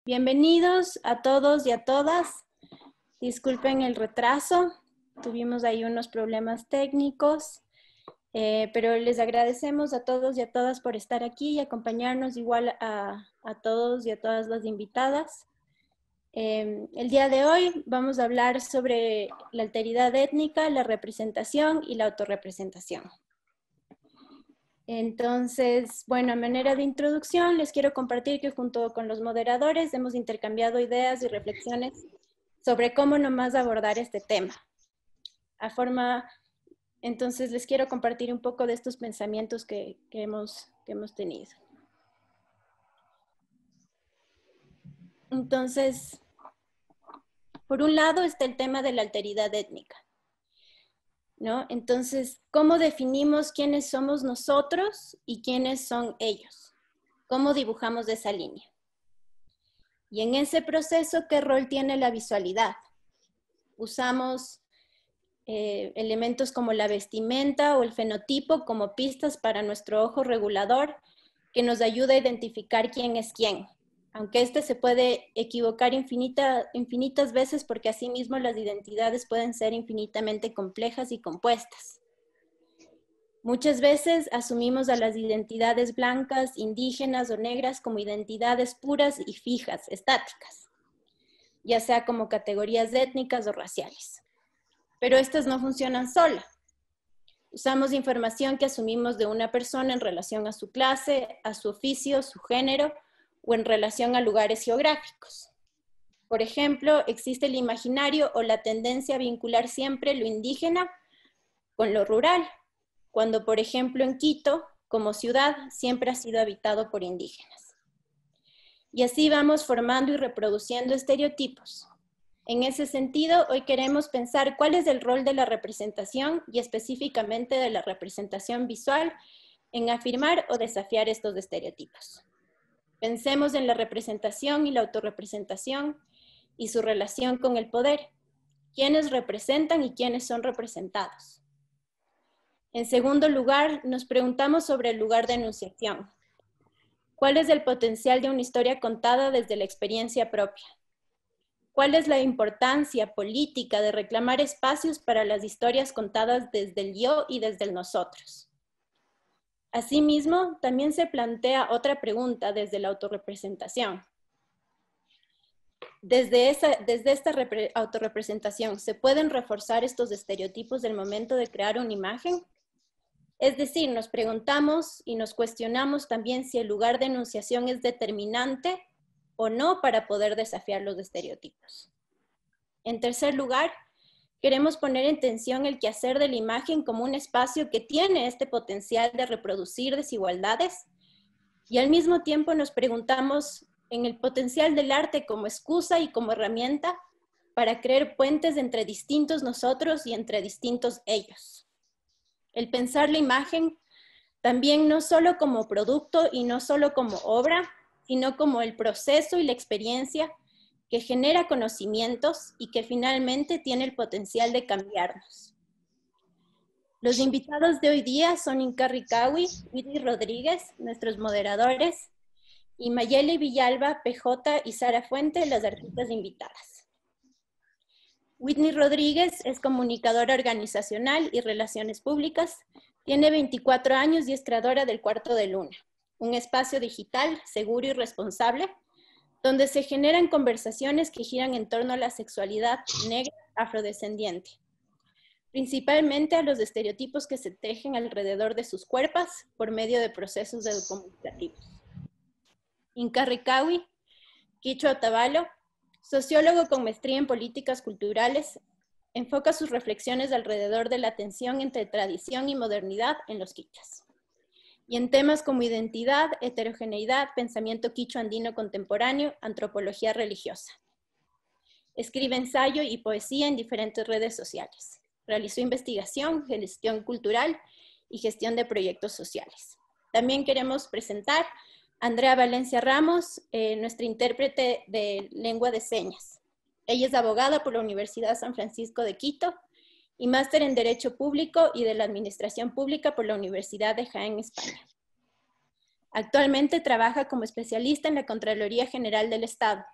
Bienvenidos a todos y a todas. Disculpen el retraso, tuvimos ahí unos problemas técnicos, pero les agradecemos a todos y a todas por estar aquí y acompañarnos, igual a todos y a todas las invitadas. El día de hoy vamos a hablar sobre la alteridad étnica, la representación y la autorrepresentación. Entonces, bueno, a manera de introducción, les quiero compartir que junto con los moderadores hemos intercambiado ideas y reflexiones sobre cómo nomás abordar este tema. Entonces, les quiero compartir un poco de estos pensamientos que hemos tenido. Entonces, por un lado está el tema de la alteridad étnica, ¿no? Entonces, ¿cómo definimos quiénes somos nosotros y quiénes son ellos? ¿Cómo dibujamos esa línea? Y en ese proceso, ¿qué rol tiene la visualidad? Usamos elementos como la vestimenta o el fenotipo como pistas para nuestro ojo regulador que nos ayuda a identificar quién es quién. Aunque este se puede equivocar infinitas veces porque asimismo las identidades pueden ser infinitamente complejas y compuestas. Muchas veces asumimos a las identidades blancas, indígenas o negras como identidades puras y fijas, estáticas, ya sea como categorías étnicas o raciales. Pero estas no funcionan solas. Usamos información que asumimos de una persona en relación a su clase, a su oficio, su género o en relación a lugares geográficos. Por ejemplo, existe el imaginario o la tendencia a vincular siempre lo indígena con lo rural, cuando, por ejemplo, en Quito, como ciudad, siempre ha sido habitado por indígenas. Y así vamos formando y reproduciendo estereotipos. En ese sentido, hoy queremos pensar cuál es el rol de la representación y específicamente de la representación visual en afirmar o desafiar estos estereotipos. Pensemos en la representación y la autorrepresentación y su relación con el poder. ¿Quiénes representan y quiénes son representados? En segundo lugar, nos preguntamos sobre el lugar de enunciación. ¿Cuál es el potencial de una historia contada desde la experiencia propia? ¿Cuál es la importancia política de reclamar espacios para las historias contadas desde el yo y desde el nosotros? Asimismo, también se plantea otra pregunta desde la autorrepresentación. Desde esta autorrepresentación, ¿se pueden reforzar estos estereotipos del momento de crear una imagen? Es decir, nos preguntamos y nos cuestionamos también si el lugar de enunciación es determinante o no para poder desafiar los estereotipos. En tercer lugar, queremos poner en tensión el quehacer de la imagen como un espacio que tiene este potencial de reproducir desigualdades y al mismo tiempo nos preguntamos en el potencial del arte como excusa y como herramienta para crear puentes entre distintos nosotros y entre distintos ellos. El pensar la imagen también no solo como producto y no solo como obra, sino como el proceso y la experiencia que genera conocimientos y que finalmente tiene el potencial de cambiarnos. Los invitados de hoy día son Inka Ricawi, Whitney Rodríguez, nuestros moderadores, y Mayeli Villalba, PJ y Sara Fuente, las artistas invitadas. Whitney Rodríguez es comunicadora organizacional y relaciones públicas, tiene 24 años y es creadora del Cuarto de Luna, un espacio digital seguro y responsable, donde se generan conversaciones que giran en torno a la sexualidad negra afrodescendiente, principalmente a los estereotipos que se tejen alrededor de sus cuerpos por medio de procesos educomunicativos. Inka Ricawi, Quicho Otavalo, sociólogo con maestría en políticas culturales, enfoca sus reflexiones alrededor de la tensión entre tradición y modernidad en los quichas, y en temas como identidad, heterogeneidad, pensamiento quicho andino contemporáneo, antropología religiosa. Escribe ensayo y poesía en diferentes redes sociales. Realizó investigación, gestión cultural y gestión de proyectos sociales. También queremos presentar Andrea Valencia Ramos, nuestra intérprete de lengua de señas. Ella es abogada por la Universidad San Francisco de Quito y máster en Derecho Público y de la Administración Pública por la Universidad de Jaén, España. Actualmente trabaja como especialista en la Contraloría General del Estado,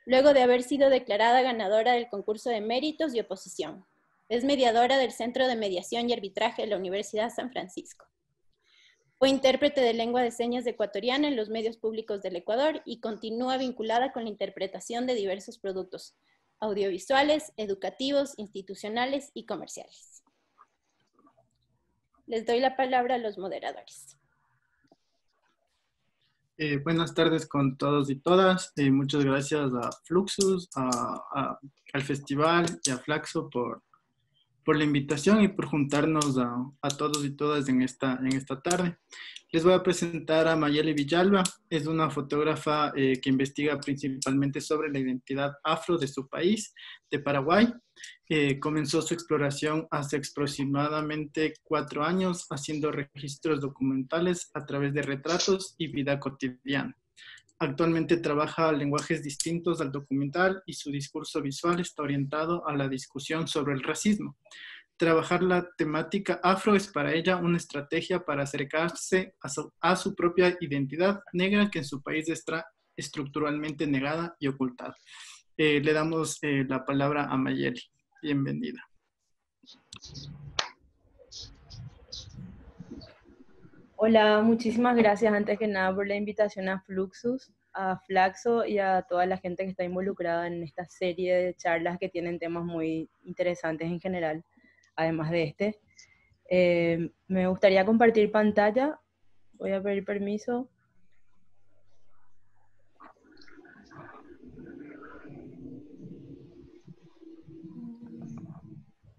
luego de haber sido declarada ganadora del concurso de méritos y oposición. Es mediadora del Centro de Mediación y Arbitraje de la Universidad San Francisco. Fue intérprete de lengua de señas ecuatoriana en los medios públicos del Ecuador y continúa vinculada con la interpretación de diversos productos audiovisuales, educativos, institucionales y comerciales. Les doy la palabra a los moderadores. Buenas tardes con todos y todas. Muchas gracias a Fluxus, al festival y a Flaxo por la invitación y por juntarnos a todos y todas en esta tarde. Les voy a presentar a Mayeli Villalba. Es una fotógrafa que investiga principalmente sobre la identidad afro de su país, de Paraguay. Comenzó su exploración hace aproximadamente 4 años haciendo registros documentales a través de retratos y vida cotidiana. Actualmente trabaja lenguajes distintos al documental y su discurso visual está orientado a la discusión sobre el racismo. Trabajar la temática afro es para ella una estrategia para acercarse a su propia identidad negra que en su país está estructuralmente negada y ocultada. Le damos la palabra a Mayeli. Bienvenida. Hola, muchísimas gracias antes que nada por la invitación a Fluxus, a Flaxo y a toda la gente que está involucrada en esta serie de charlas que tienen temas muy interesantes en general, además de este. Me gustaría compartir pantalla. Voy a pedir permiso.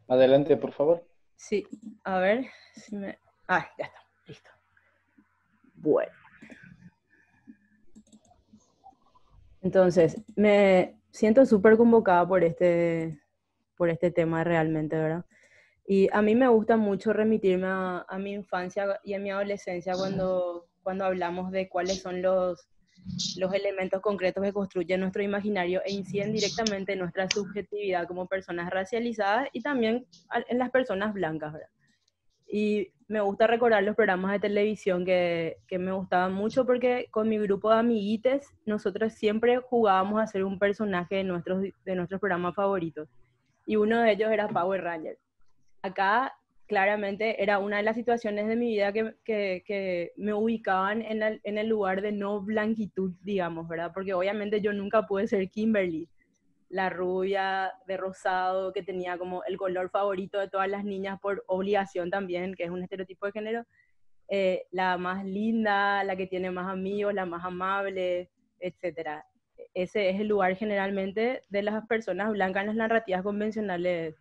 Adelante, por favor. Sí, a ver si me... Ah, ya está, listo. Bueno. Entonces, me siento súper convocada por este tema realmente, ¿verdad? Y a mí me gusta mucho remitirme a mi infancia y a mi adolescencia cuando hablamos de cuáles son los elementos concretos que construyen nuestro imaginario e inciden directamente en nuestra subjetividad como personas racializadas y también en las personas blancas, ¿verdad? Y me gusta recordar los programas de televisión que me gustaban mucho porque con mi grupo de amiguites nosotros siempre jugábamos a ser un personaje de nuestros programas favoritos. Y uno de ellos era Power Ranger. Acá claramente era una de las situaciones de mi vida que me ubicaban en el lugar de no blanquitud, digamos, ¿verdad? Porque obviamente yo nunca pude ser Kimberly, la rubia de rosado que tenía como el color favorito de todas las niñas por obligación también, que es un estereotipo de género, la más linda, la que tiene más amigos, la más amable, etc. Ese es el lugar generalmente de las personas blancas en las narrativas convencionales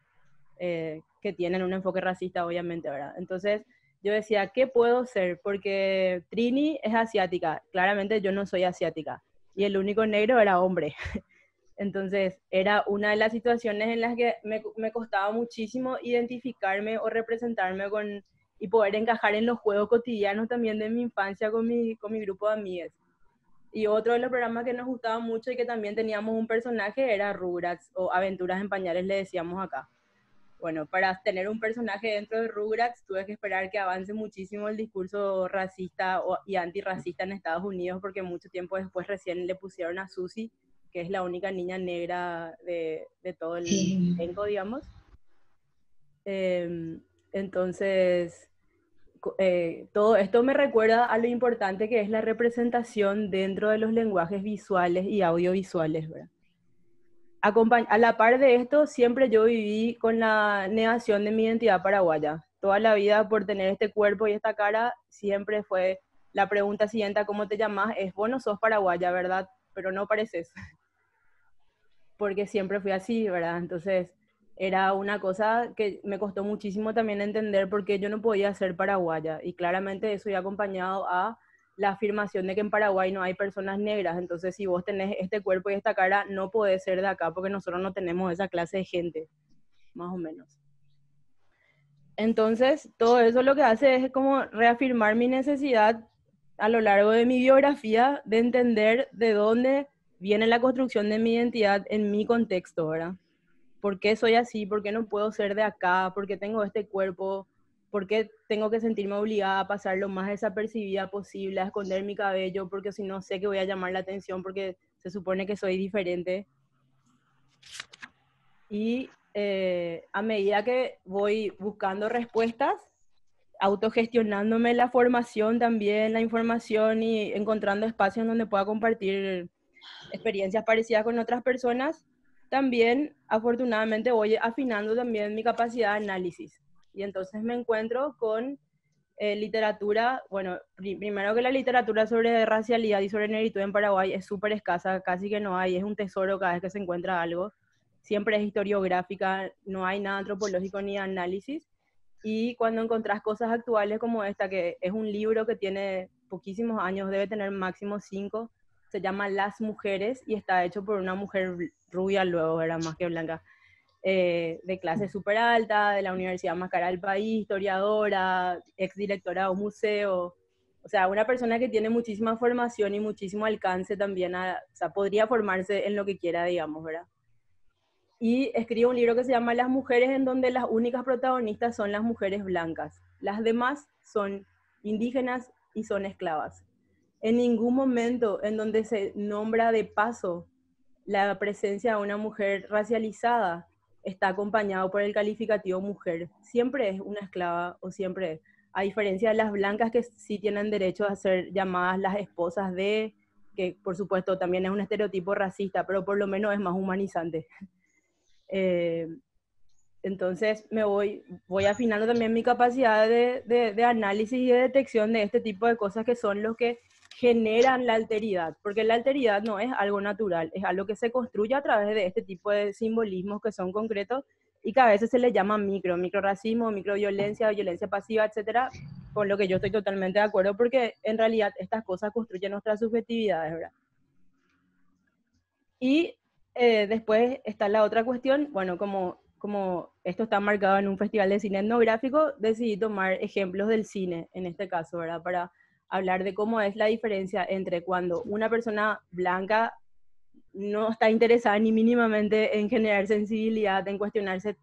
que tienen un enfoque racista, obviamente, ¿verdad? Entonces yo decía, ¿qué puedo ser? Porque Trini es asiática, claramente yo no soy asiática, y el único negro era hombre. Entonces era una de las situaciones en las que me costaba muchísimo identificarme o representarme y poder encajar en los juegos cotidianos también de mi infancia con mi grupo de amigas. Y otro de los programas que nos gustaba mucho y que también teníamos un personaje era Rugrats, o Aventuras en Pañales le decíamos acá. Bueno, para tener un personaje dentro de Rugrats tuve que esperar que avance muchísimo el discurso racista y antirracista en Estados Unidos, porque mucho tiempo después recién le pusieron a Susie, que es la única niña negra de todo el elenco, digamos. Entonces, todo esto me recuerda a lo importante que es la representación dentro de los lenguajes visuales y audiovisuales, ¿verdad? A la par de esto, siempre yo viví con la negación de mi identidad paraguaya. Toda la vida, por tener este cuerpo y esta cara, siempre fue la pregunta siguiente a cómo te llamas, es, vos no sos paraguaya, ¿verdad? Pero no pareces. Porque siempre fui así, ¿verdad? Entonces, era una cosa que me costó muchísimo también entender por qué yo no podía ser paraguaya. Y claramente eso iba acompañado a la afirmación de que en Paraguay no hay personas negras. Entonces, si vos tenés este cuerpo y esta cara, no podés ser de acá porque nosotros no tenemos esa clase de gente, más o menos. Entonces, todo eso lo que hace es como reafirmar mi necesidad a lo largo de mi biografía de entender de dónde viene la construcción de mi identidad en mi contexto, ¿verdad? ¿Por qué soy así? ¿Por qué no puedo ser de acá? ¿Por qué tengo este cuerpo? ¿Por qué tengo que sentirme obligada a pasar lo más desapercibida posible, a esconder mi cabello? Porque si no sé que voy a llamar la atención porque se supone que soy diferente. Y a medida que voy buscando respuestas, autogestionándome la formación también, la información y encontrando espacios donde pueda compartir experiencias parecidas con otras personas, también afortunadamente voy afinando también mi capacidad de análisis. Y entonces me encuentro con literatura, bueno, primero que la literatura sobre racialidad y sobre negritud en Paraguay es súper escasa, casi que no hay, es un tesoro cada vez que se encuentra algo. Siempre es historiográfica, no hay nada antropológico ni análisis. Y cuando encontrás cosas actuales como esta, que es un libro que tiene poquísimos años, debe tener máximo 5, se llama Las Mujeres y está hecho por una mujer rubia, luego era más que blanca, de clase súper alta, de la universidad más cara del país, historiadora, exdirectora de un museo. O sea, una persona que tiene muchísima formación y muchísimo alcance también, o sea, podría formarse en lo que quiera, digamos, ¿verdad? Y escribe un libro que se llama Las Mujeres, en donde las únicas protagonistas son las mujeres blancas. Las demás son indígenas y son esclavas. En ningún momento en donde se nombra de paso la presencia de una mujer racializada está acompañado por el calificativo mujer. Siempre es una esclava o siempre es. A diferencia de las blancas que sí tienen derecho a ser llamadas las esposas de, que por supuesto también es un estereotipo racista, pero por lo menos es más humanizante. Entonces voy afinando también mi capacidad de análisis y de detección de este tipo de cosas que son los que generan la alteridad, porque la alteridad no es algo natural, es algo que se construye a través de este tipo de simbolismos que son concretos y que a veces se les llama microracismo, microviolencia, violencia pasiva, etcétera, con lo que yo estoy totalmente de acuerdo, porque en realidad estas cosas construyen nuestras subjetividades, ¿verdad? Y después está la otra cuestión, bueno, como esto está marcado en un festival de cine etnográfico, decidí tomar ejemplos del cine, en este caso, ¿verdad? Para hablar de cómo es la diferencia entre cuando una persona blanca no está interesada ni mínimamente en generar sensibilidad, en cuestionarse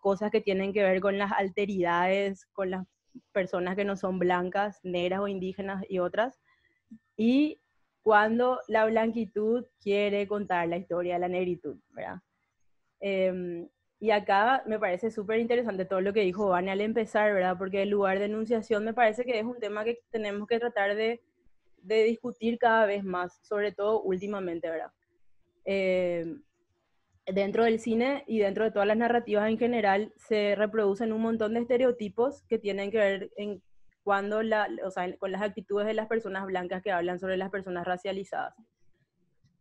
cosas que tienen que ver con las alteridades, con las personas que no son blancas, negras o indígenas y otras, y cuando la blanquitud quiere contar la historia de la negritud, ¿verdad? Y acá me parece súper interesante todo lo que dijo Vane al empezar, ¿verdad? Porque el lugar de enunciación me parece que es un tema que tenemos que tratar de discutir cada vez más, sobre todo últimamente, ¿verdad? Dentro del cine y dentro de todas las narrativas en general se reproducen un montón de estereotipos que tienen que ver o sea, con las actitudes de las personas blancas que hablan sobre las personas racializadas.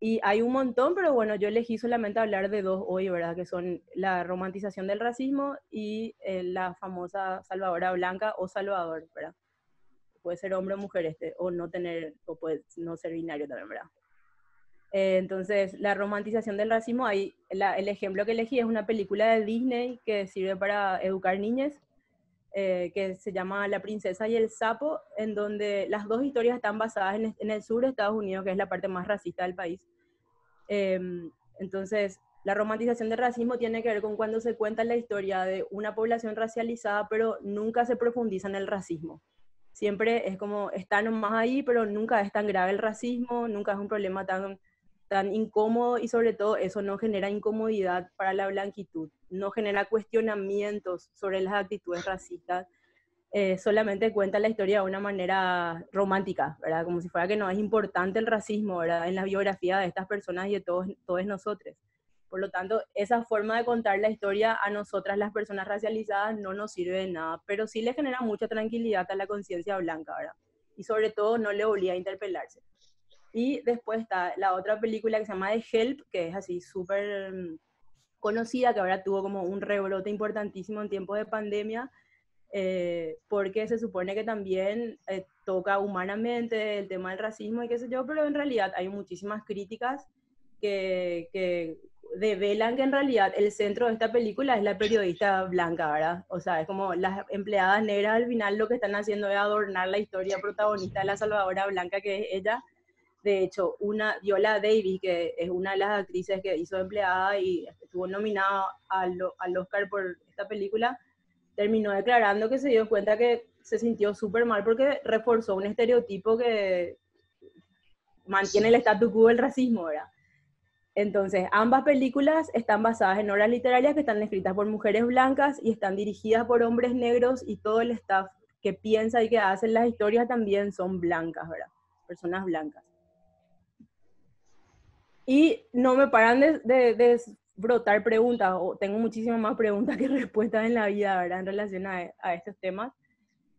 Y hay un montón, pero bueno, yo elegí solamente hablar de 2 hoy, ¿verdad? Que son la romantización del racismo y la famosa salvadora blanca o salvador, ¿verdad? Puede ser hombre o mujer o puede no ser binario también, ¿verdad? Entonces, la romantización del racismo, el ejemplo que elegí es una película de Disney que sirve para educar niñas, que se llama La princesa y el sapo, en donde las 2 historias están basadas en el sur de Estados Unidos, que es la parte más racista del país. Entonces, la romantización del racismo tiene que ver con cuando se cuenta la historia de una población racializada, pero nunca se profundiza en el racismo. Siempre es como, está nomás ahí, pero nunca es tan grave el racismo, nunca es un problema tan incómodo y sobre todo eso no genera incomodidad para la blanquitud, no genera cuestionamientos sobre las actitudes racistas, solamente cuenta la historia de una manera romántica, ¿verdad? Como si fuera que no es importante el racismo, ¿verdad? En la biografía de estas personas y de todos nosotros. Por lo tanto, esa forma de contar la historia a nosotras, las personas racializadas, no nos sirve de nada, pero sí le genera mucha tranquilidad a la conciencia blanca, ¿verdad? Y sobre todo no le obliga a interpelarse. Y después está la otra película que se llama The Help, que es así súper conocida, que ahora tuvo como un rebrote importantísimo en tiempos de pandemia, porque se supone que también toca humanamente el tema del racismo y qué sé yo, pero en realidad hay muchísimas críticas que develan que en realidad el centro de esta película es la periodista blanca, ¿verdad? O sea, es como las empleadas negras al final lo que están haciendo es adornar la historia protagonista de la salvadora blanca que es ella. De hecho, Viola Davis, que es una de las actrices que hizo empleada y estuvo nominada al Oscar por esta película, terminó declarando que se dio cuenta que se sintió súper mal porque reforzó un estereotipo que mantiene el status quo del racismo, ¿verdad? Entonces, ambas películas están basadas en obras literarias que están escritas por mujeres blancas y están dirigidas por hombres negros, y todo el staff que piensa y que hace las historias también son blancas, ¿verdad? Personas blancas. Y no me paran de brotar preguntas, o tengo muchísimas más preguntas que respuestas en la vida, ¿verdad? En relación a estos temas.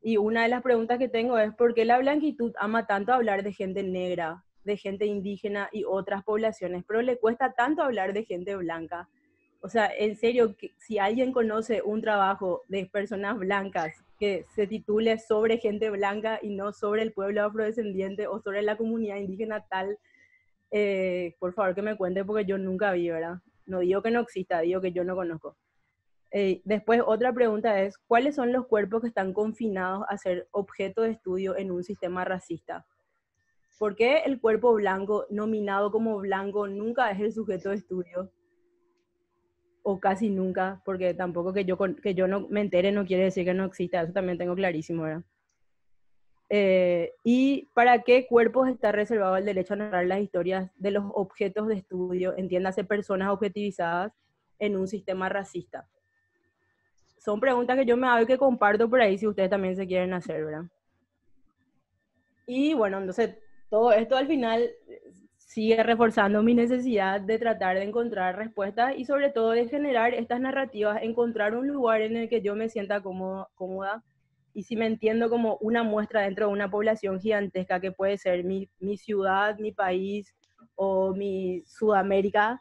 Y una de las preguntas que tengo es: ¿por qué la blanquitud ama tanto hablar de gente negra, de gente indígena y otras poblaciones, pero le cuesta tanto hablar de gente blanca? O sea, en serio, si alguien conoce un trabajo de personas blancas que se titule sobre gente blanca y no sobre el pueblo afrodescendiente o sobre la comunidad indígena tal, por favor que me cuente, porque yo nunca vi, ¿verdad? No digo que no exista, digo que yo no conozco. Después, otra pregunta es: ¿cuáles son los cuerpos que están confinados a ser objeto de estudio en un sistema racista? ¿Por qué el cuerpo blanco, nominado como blanco, nunca es el sujeto de estudio? O casi nunca, porque tampoco que yo no me entere no quiere decir que no exista, eso también tengo clarísimo, ¿verdad? ¿Y para qué cuerpos está reservado el derecho a narrar las historias de los objetos de estudio, entiéndase personas objetivizadas, en un sistema racista? Son preguntas que yo me hago y que comparto por ahí si ustedes también se quieren hacer, ¿verdad? Y bueno, entonces todo esto al final sigue reforzando mi necesidad de tratar de encontrar respuestas y sobre todo de generar estas narrativas, encontrar un lugar en el que yo me sienta cómoda, y si me entiendo como una muestra dentro de una población gigantesca que puede ser mi ciudad, mi país o mi Sudamérica,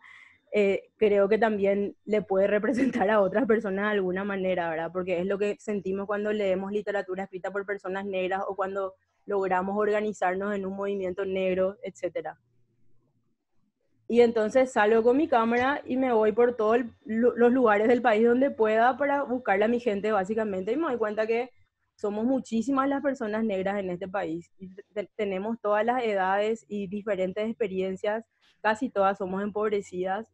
creo que también le puede representar a otras personas de alguna manera, ¿verdad? Porque es lo que sentimos cuando leemos literatura escrita por personas negras o cuando logramos organizarnos en un movimiento negro, etc. Y entonces salgo con mi cámara y me voy por todos los lugares del país donde pueda para buscarle a mi gente, básicamente, y me doy cuenta que somos muchísimas las personas negras en este país. Y tenemos todas las edades y diferentes experiencias, casi todas somos empobrecidas,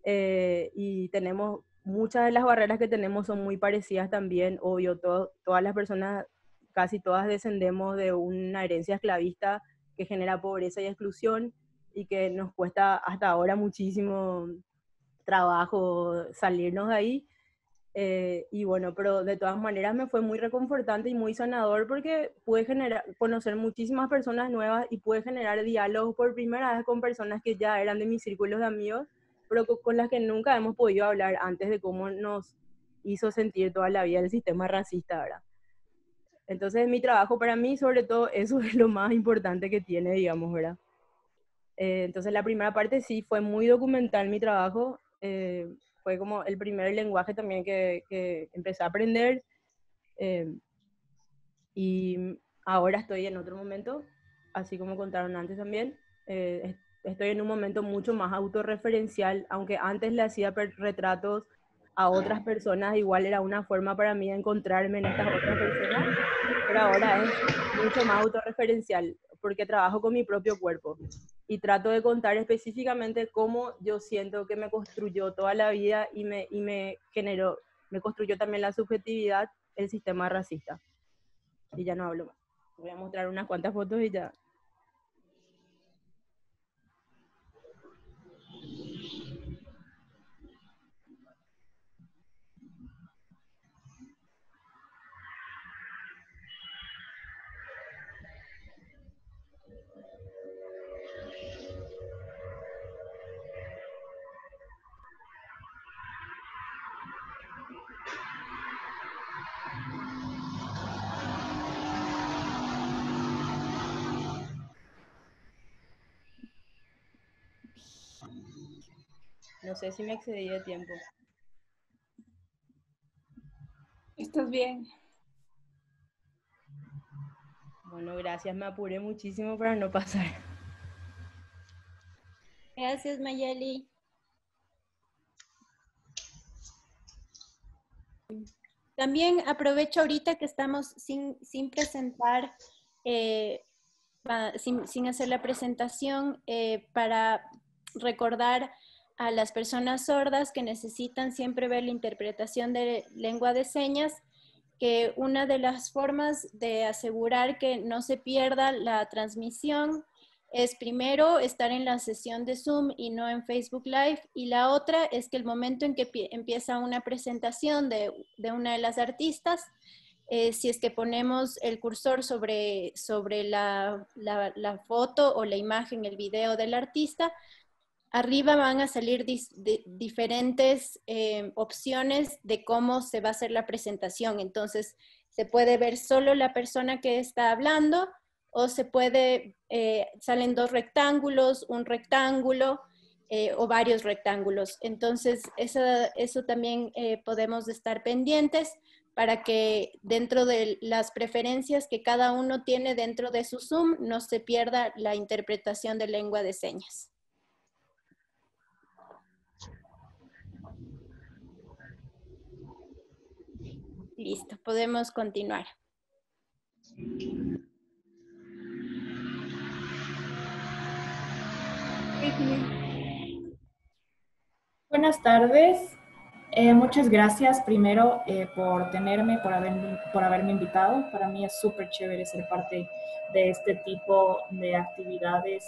y tenemos muchas de las barreras que tenemos son muy parecidas también, obvio, todas las personas, casi todas descendemos de una herencia esclavista que genera pobreza y exclusión y que nos cuesta hasta ahora muchísimo trabajo salirnos de ahí. Y bueno, pero de todas maneras me fue muy reconfortante y muy sanador porque pude conocer muchísimas personas nuevas y pude generar diálogos por primera vez con personas que ya eran de mis círculos de amigos, pero con las que nunca hemos podido hablar antes de cómo nos hizo sentir toda la vida el sistema racista, ¿verdad? Entonces mi trabajo, para mí sobre todo eso es lo más importante que tiene, digamos, ¿verdad? Entonces la primera parte sí fue muy documental mi trabajo, fue como el primer lenguaje también que empecé a aprender, y ahora estoy en otro momento, así como contaron antes también, estoy en un momento mucho más autorreferencial, aunque antes le hacía retratos a otras personas, igual era una forma para mí de encontrarme en estas otras personas, pero ahora es mucho más autorreferencial, porque trabajo con mi propio cuerpo y trato de contar específicamente cómo yo siento que me construyó toda la vida y me generó, me construyó también la subjetividad, el sistema racista. Y ya no hablo más. Voy a mostrar unas cuantas fotos y ya. No sé si me excedí de tiempo. ¿Estás bien? Bueno, gracias. Me apuré muchísimo para no pasar. Gracias, Mayeli. También aprovecho ahorita que estamos sin presentar, sin hacer la presentación, para recordar a las personas sordas que necesitan siempre ver la interpretación de lengua de señas, que una de las formas de asegurar que no se pierda la transmisión es primero estar en la sesión de Zoom y no en Facebook Live, y la otra es que el momento en que empieza una presentación de una de las artistas, si es que ponemos el cursor sobre la foto o la imagen, el video del artista, arriba van a salir diferentes opciones de cómo se va a hacer la presentación. Entonces, se puede ver solo la persona que está hablando, o se puede, salen dos rectángulos, un rectángulo o varios rectángulos. Entonces, eso también podemos estar pendientes para que dentro de las preferencias que cada uno tiene dentro de su Zoom no se pierda la interpretación de lengua de señas. Listo, podemos continuar. Buenas tardes. Muchas gracias primero por tenerme, por haberme invitado. Para mí es súper chévere ser parte de este tipo de actividades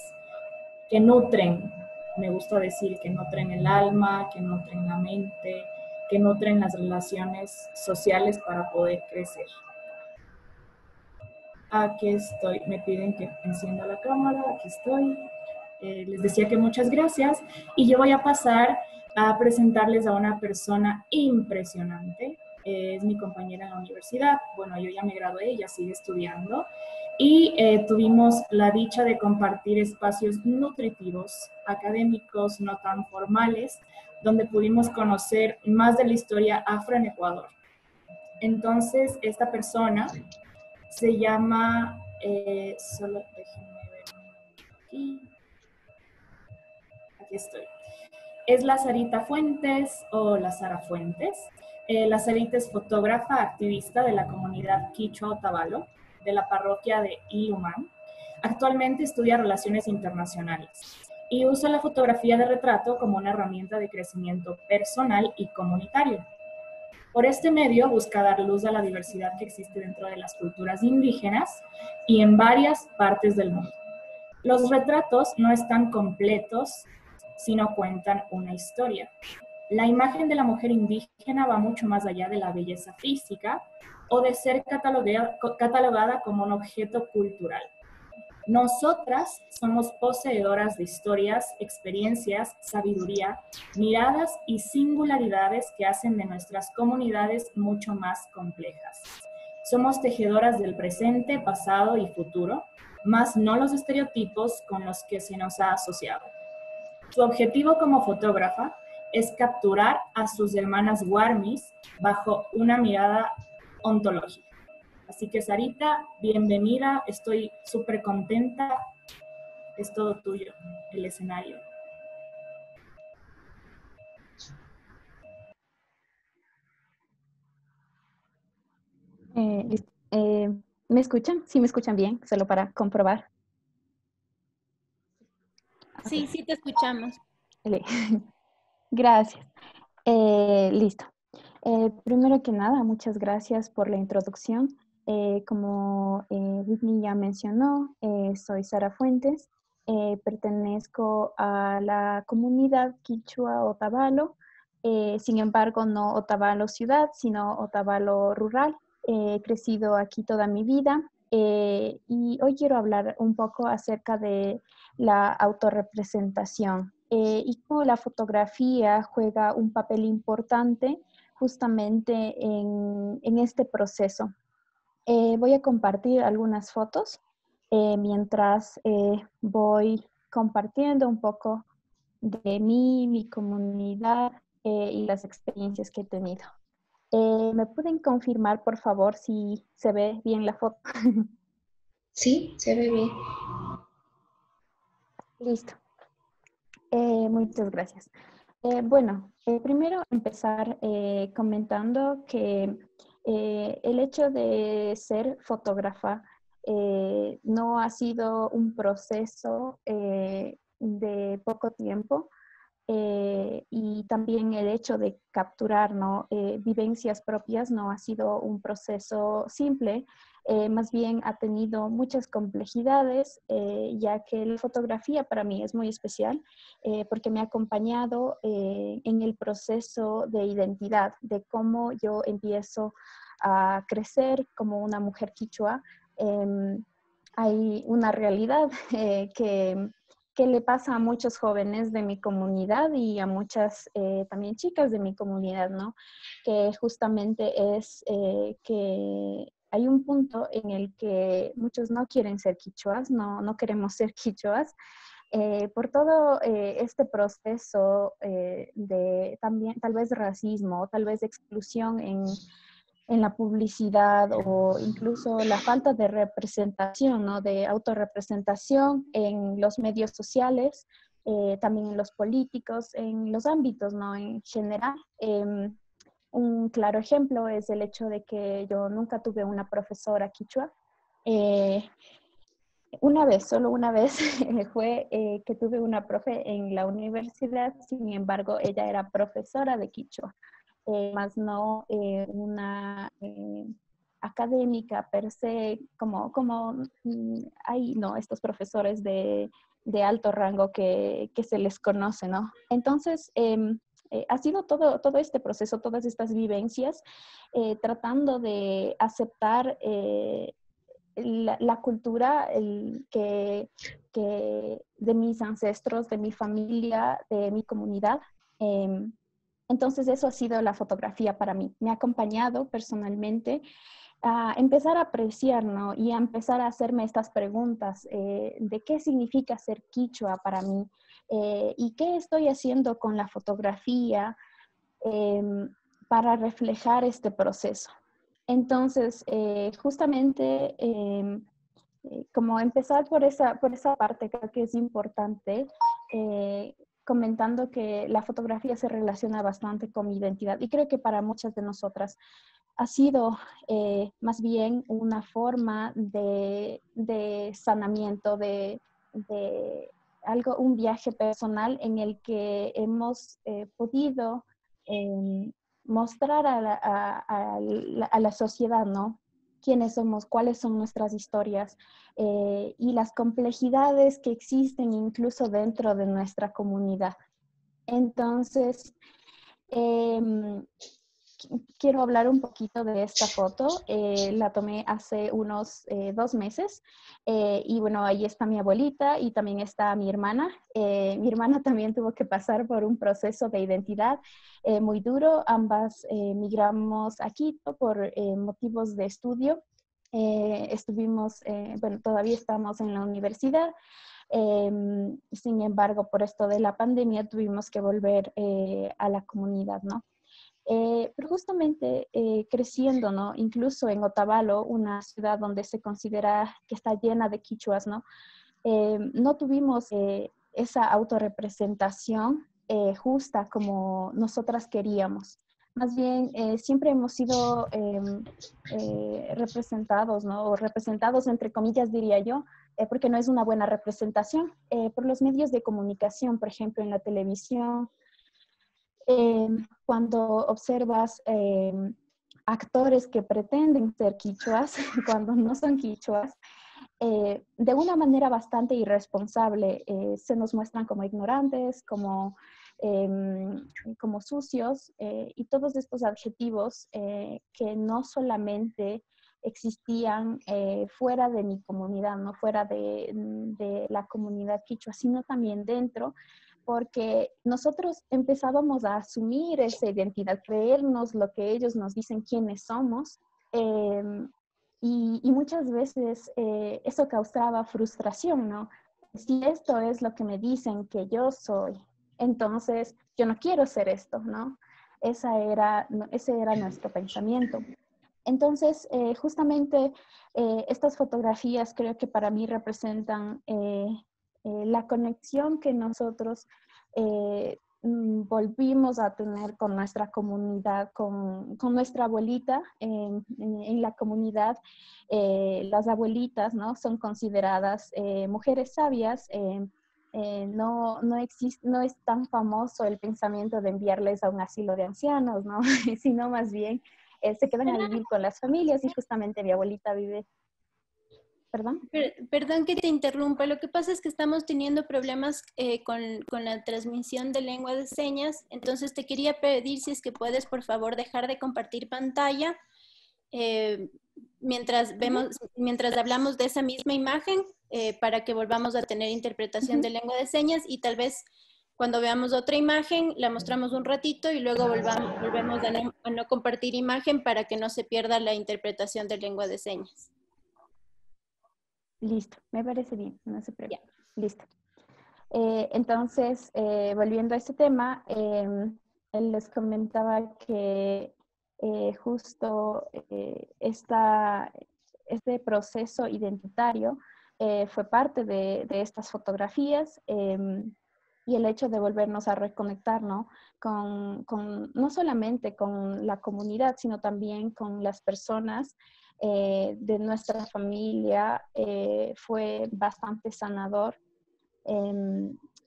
que nutren, me gusta decir, que nutren el alma, que nutren la mente, que nutren las relaciones sociales para poder crecer. Aquí estoy, me piden que encienda la cámara, aquí estoy. Les decía que muchas gracias y yo voy a pasar a presentarles a una persona impresionante. Es mi compañera en la universidad. Bueno, yo ya me gradué, ella sigue estudiando y tuvimos la dicha de compartir espacios nutritivos, académicos, no tan formales, donde pudimos conocer más de la historia afro en Ecuador. Entonces, esta persona se llama, solo déjenme ver aquí. Aquí estoy. Es la Sarita Fuentes o la Sara Fuentes. La Sarita es fotógrafa, activista de la comunidad Quichua Otavalo, de la parroquia de Ilumán. Actualmente estudia Relaciones Internacionales y usa la fotografía de retrato como una herramienta de crecimiento personal y comunitario. Por este medio busca dar luz a la diversidad que existe dentro de las culturas indígenas y en varias partes del mundo. Los retratos no están completos, sino cuentan una historia. La imagen de la mujer indígena va mucho más allá de la belleza física o de ser catalogada como un objeto cultural. Nosotras somos poseedoras de historias, experiencias, sabiduría, miradas y singularidades que hacen de nuestras comunidades mucho más complejas. Somos tejedoras del presente, pasado y futuro, más no los estereotipos con los que se nos ha asociado. Su objetivo como fotógrafa es capturar a sus hermanas Warmis bajo una mirada ontológica. Así que Sarita, bienvenida, estoy súper contenta, es todo tuyo, el escenario. ¿Me escuchan? Sí, me escuchan bien, solo para comprobar. Sí, sí te escuchamos. Gracias. Listo. Primero que nada, muchas gracias por la introducción. Como Whitney ya mencionó, soy Sara Fuentes, pertenezco a la comunidad Quichua Otavalo, sin embargo no Otavalo ciudad, sino Otavalo rural. He crecido aquí toda mi vida y hoy quiero hablar un poco acerca de la autorrepresentación y cómo la fotografía juega un papel importante justamente en este proceso. Voy a compartir algunas fotos mientras voy compartiendo un poco de mí, mi comunidad y las experiencias que he tenido. ¿Me pueden confirmar, por favor, si se ve bien la foto? Sí, se ve bien. Listo. Muchas gracias. Bueno, primero empezar comentando que el hecho de ser fotógrafa no ha sido un proceso de poco tiempo y también el hecho de capturar, ¿no? Vivencias propias no ha sido un proceso simple, más bien ha tenido muchas complejidades, ya que la fotografía para mí es muy especial, porque me ha acompañado en el proceso de identidad, de cómo yo empiezo a crecer como una mujer quichua. Hay una realidad que le pasa a muchos jóvenes de mi comunidad y a muchas también chicas de mi comunidad, ¿no? Que justamente es que hay un punto en el que muchos no quieren ser quichuas, no queremos ser quichuas, por todo este proceso de también tal vez racismo, tal vez exclusión en la publicidad o incluso la falta de representación, ¿no? De autorrepresentación en los medios sociales, también en los políticos, en los ámbitos, ¿no? En general. Un claro ejemplo es el hecho de que yo nunca tuve una profesora quichua. Una vez, solo una vez, fue que tuve una profe en la universidad, sin embargo, ella era profesora de quichua. Más no una académica per se, como hay no, estos profesores de alto rango que se les conoce, ¿no? Entonces, ha sido todo este proceso, todas estas vivencias, tratando de aceptar la cultura de mis ancestros, de mi familia, de mi comunidad. Entonces eso ha sido la fotografía para mí. Me ha acompañado personalmente a empezar a apreciar, ¿no? Y a empezar a hacerme estas preguntas de qué significa ser quichua para mí y qué estoy haciendo con la fotografía para reflejar este proceso. Entonces, justamente, como empezar por esa parte, creo que es importante, comentando que la fotografía se relaciona bastante con mi identidad y creo que para muchas de nosotras ha sido más bien una forma de sanamiento, de algo, un viaje personal en el que hemos podido mostrar a la sociedad, ¿no? Quiénes somos, cuáles son nuestras historias y las complejidades que existen incluso dentro de nuestra comunidad. Entonces, quiero hablar un poquito de esta foto. La tomé hace unos 2 meses y bueno, ahí está mi abuelita y también está mi hermana. Mi hermana también tuvo que pasar por un proceso de identidad muy duro. Ambas migramos a Quito por motivos de estudio. Estuvimos, bueno, todavía estamos en la universidad. Sin embargo, por esto de la pandemia tuvimos que volver a la comunidad, ¿no? Pero justamente creciendo, ¿no? Incluso en Otavalo, una ciudad donde se considera que está llena de quichuas, ¿no? No tuvimos esa autorrepresentación justa como nosotras queríamos. Más bien, siempre hemos sido representados, ¿no? O representados, entre comillas, diría yo, porque no es una buena representación, por los medios de comunicación, por ejemplo, en la televisión. Cuando observas actores que pretenden ser quichuas, cuando no son quichuas, de una manera bastante irresponsable se nos muestran como ignorantes, como sucios y todos estos adjetivos que no solamente existían fuera de mi comunidad, no fuera de la comunidad quichua, sino también dentro, porque nosotros empezábamos a asumir esa identidad, creernos lo que ellos nos dicen quiénes somos, y muchas veces eso causaba frustración, ¿no? Si esto es lo que me dicen que yo soy, entonces yo no quiero ser esto, ¿no? Ese era nuestro pensamiento. Entonces, justamente estas fotografías creo que para mí representan la conexión que nosotros volvimos a tener con nuestra comunidad, con nuestra abuelita en la comunidad. Las abuelitas, ¿no? Son consideradas mujeres sabias. No es tan famoso el pensamiento de enviarles a un asilo de ancianos, ¿no? Sino más bien se quedan a vivir con las familias y justamente mi abuelita vive. ¿Perdón? Perdón que te interrumpa. Lo que pasa es que estamos teniendo problemas con la transmisión de lengua de señas. Entonces te quería pedir si es que puedes, por favor, dejar de compartir pantalla mientras hablamos de esa misma imagen para que volvamos a tener interpretación de lengua de señas y tal vez cuando veamos otra imagen la mostramos un ratito y luego volvemos a no compartir imagen para que no se pierda la interpretación de lengua de señas. Listo, me parece bien, no se preocupe. Listo. Entonces, volviendo a este tema, les comentaba que justo este proceso identitario fue parte de estas fotografías y el hecho de volvernos a reconectar, ¿no? No solamente con la comunidad, sino también con las personas de nuestra familia fue bastante sanador.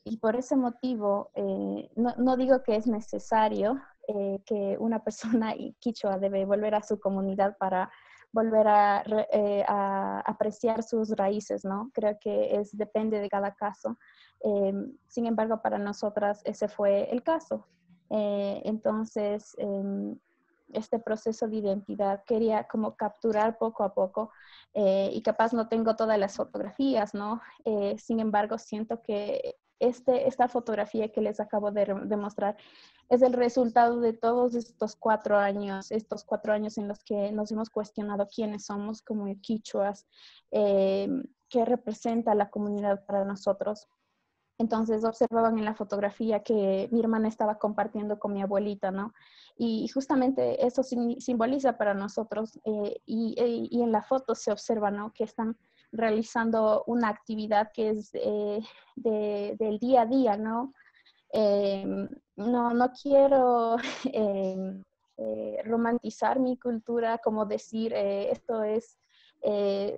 Y por ese motivo, no digo que es necesario que una persona quichua debe volver a su comunidad para volver a apreciar sus raíces, ¿no? Creo que depende de cada caso. Sin embargo, para nosotras ese fue el caso. Entonces, este proceso de identidad quería como capturar poco a poco y capaz no tengo todas las fotografías, ¿no? Sin embargo, siento que esta fotografía que les acabo de mostrar es el resultado de todos estos 4 años en los que nos hemos cuestionado quiénes somos como quichuas, qué representa la comunidad para nosotros. Entonces observaban en la fotografía que mi hermana estaba compartiendo con mi abuelita, ¿no? Y justamente eso simboliza para nosotros y en la foto se observa, ¿no? Que están realizando una actividad que es del día a día, ¿no? No quiero romantizar mi cultura, como decir esto es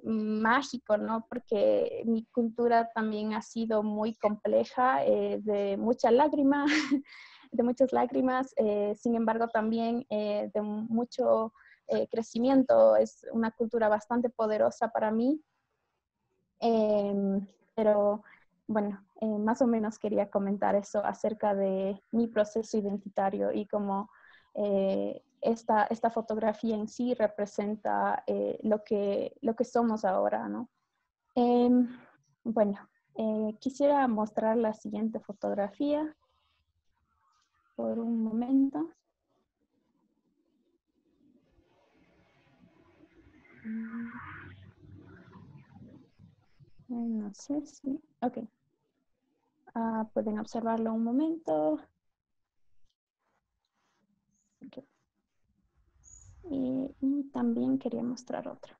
mágico, ¿no? Porque mi cultura también ha sido muy compleja, de mucha lágrima, de muchas lágrimas, sin embargo también de mucho crecimiento. Es una cultura bastante poderosa para mí, pero bueno, más o menos quería comentar eso acerca de mi proceso identitario y cómo esta fotografía en sí representa lo que somos ahora, ¿no? Bueno, quisiera mostrar la siguiente fotografía por un momento. No sé si... Ok. Pueden observarlo un momento. Okay. Y también quería mostrar otra.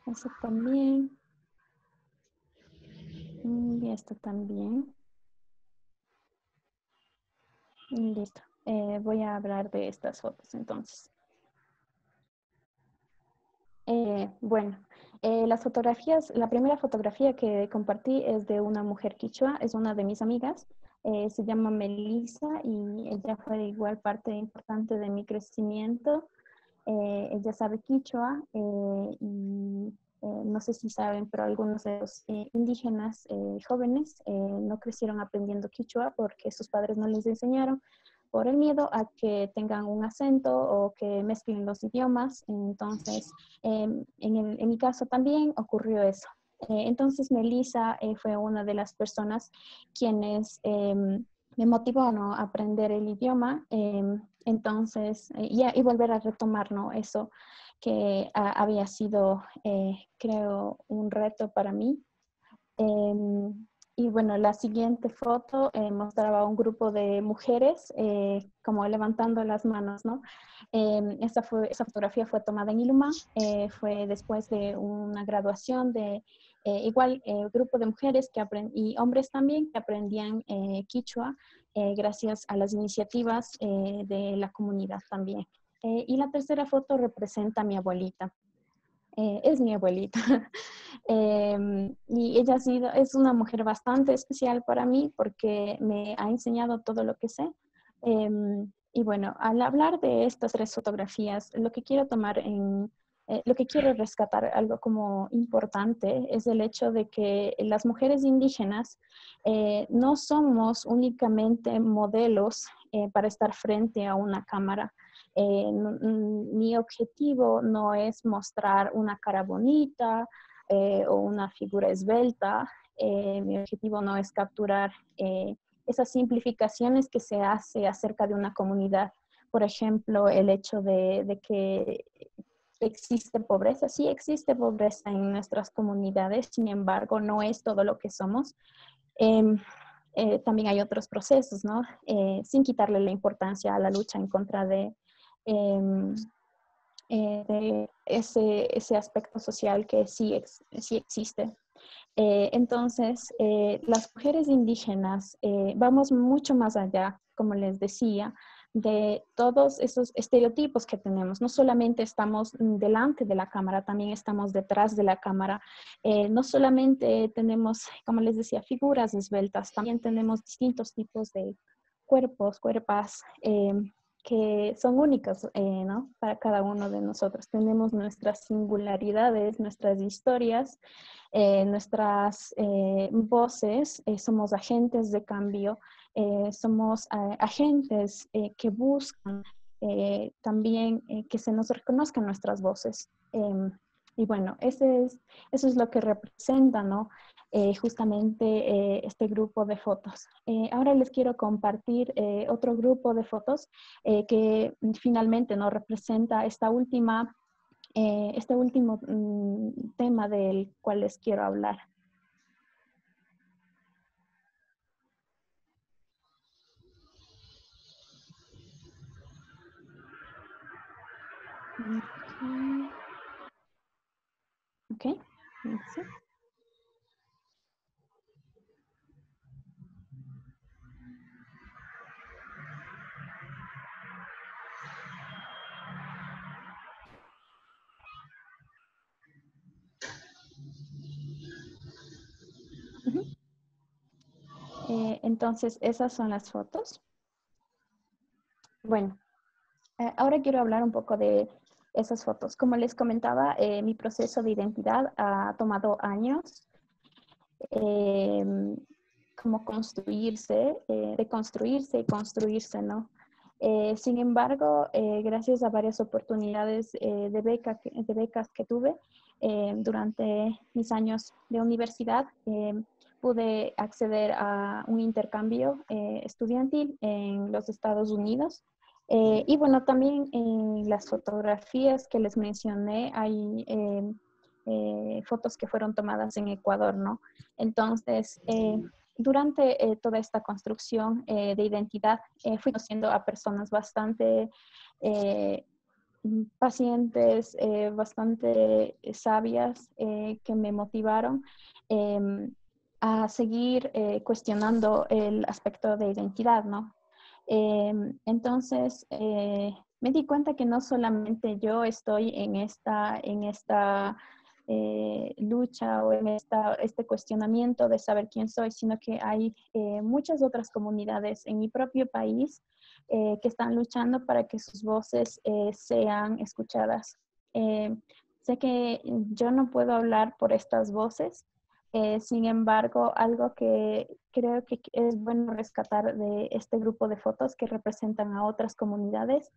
Eso también. Y esto también. Y listo. Voy a hablar de estas fotos entonces. Bueno, las fotografías, la primera fotografía que compartí es de una mujer quichua, es una de mis amigas, se llama Melissa y ella fue igual parte importante de mi crecimiento. Ella sabe quichua y no sé si saben, pero algunos de los indígenas jóvenes no crecieron aprendiendo quichua porque sus padres no les enseñaron por el miedo a que tengan un acento o que mezclen los idiomas. Entonces, en mi caso también ocurrió eso. Entonces, Melissa fue una de las personas quienes me motivó, ¿no?, a aprender el idioma. Entonces, y volver a retomar, ¿no?, eso que había sido, creo, un reto para mí. Y bueno, la siguiente foto mostraba un grupo de mujeres como levantando las manos, ¿no? Esa fotografía fue tomada en Ilumá, fue después de una graduación de igual grupo de mujeres y hombres también que aprendían quichua gracias a las iniciativas de la comunidad también. Y la tercera foto representa a mi abuelita. Es mi abuelita. Y ella es una mujer bastante especial para mí porque me ha enseñado todo lo que sé. Y bueno, al hablar de estas 3 fotografías, lo que quiero lo que quiero rescatar, algo como importante, es el hecho de que las mujeres indígenas no somos únicamente modelos para estar frente a una cámara. Mi objetivo no es mostrar una cara bonita o una figura esbelta. Mi objetivo no es capturar esas simplificaciones que se hace acerca de una comunidad. Por ejemplo, el hecho de que existe pobreza. Sí existe pobreza en nuestras comunidades, sin embargo, no es todo lo que somos. También hay otros procesos, ¿no? Sin quitarle la importancia a la lucha en contra de ese aspecto social que sí existe. Entonces, las mujeres indígenas vamos mucho más allá, como les decía, de todos esos estereotipos que tenemos. No solamente estamos delante de la cámara, también estamos detrás de la cámara. No solamente tenemos, como les decía, figuras esbeltas, también tenemos distintos tipos de cuerpas, que son únicas, ¿no? Para cada uno de nosotros. Tenemos nuestras singularidades, nuestras historias, nuestras voces, somos agentes de cambio, somos agentes que buscan también que se nos reconozcan nuestras voces. Y bueno, eso es lo que representa, ¿no? Justamente este grupo de fotos. Ahora les quiero compartir otro grupo de fotos que finalmente nos representa este último tema del cual les quiero hablar. Ok. Sí. Entonces, esas son las fotos. Bueno, ahora quiero hablar un poco de esas fotos. Como les comentaba, mi proceso de identidad ha tomado años. Como construirse, deconstruirse y construirse, ¿no? Sin embargo, gracias a varias oportunidades de becas que tuve durante mis años de universidad, pude acceder a un intercambio estudiantil en los Estados Unidos. Y bueno, también en las fotografías que les mencioné hay fotos que fueron tomadas en Ecuador, ¿no? Entonces, durante toda esta construcción de identidad, fui conociendo a personas bastante pacientes, bastante sabias, que me motivaron a seguir cuestionando el aspecto de identidad, ¿no? Entonces, me di cuenta que no solamente yo estoy en esta lucha o en este cuestionamiento de saber quién soy, sino que hay muchas otras comunidades en mi propio país que están luchando para que sus voces sean escuchadas. Sé que yo no puedo hablar por estas voces, sin embargo, algo que creo que es bueno rescatar de este grupo de fotos que representan a otras comunidades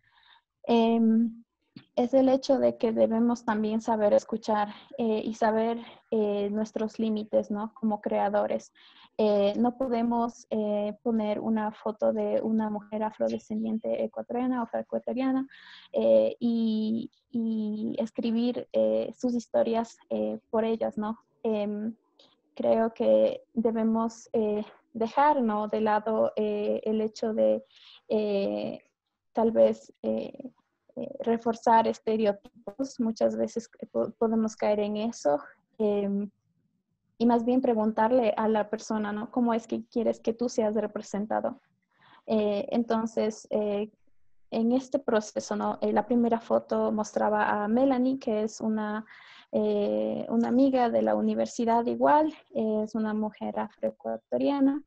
es el hecho de que debemos también saber escuchar y saber nuestros límites, ¿no? Como creadores. No podemos poner una foto de una mujer afrodescendiente ecuatoriana o afroecuatoriana y escribir sus historias por ellas, ¿no? Creo que debemos dejar, ¿no? De lado el hecho de tal vez reforzar estereotipos. Muchas veces podemos caer en eso y más bien preguntarle a la persona, ¿no? ¿Cómo es que quieres que tú seas representado? Entonces, en este proceso, ¿no? La primera foto mostraba a Melanie, que es una amiga de la universidad igual, es una mujer afroecuatoriana.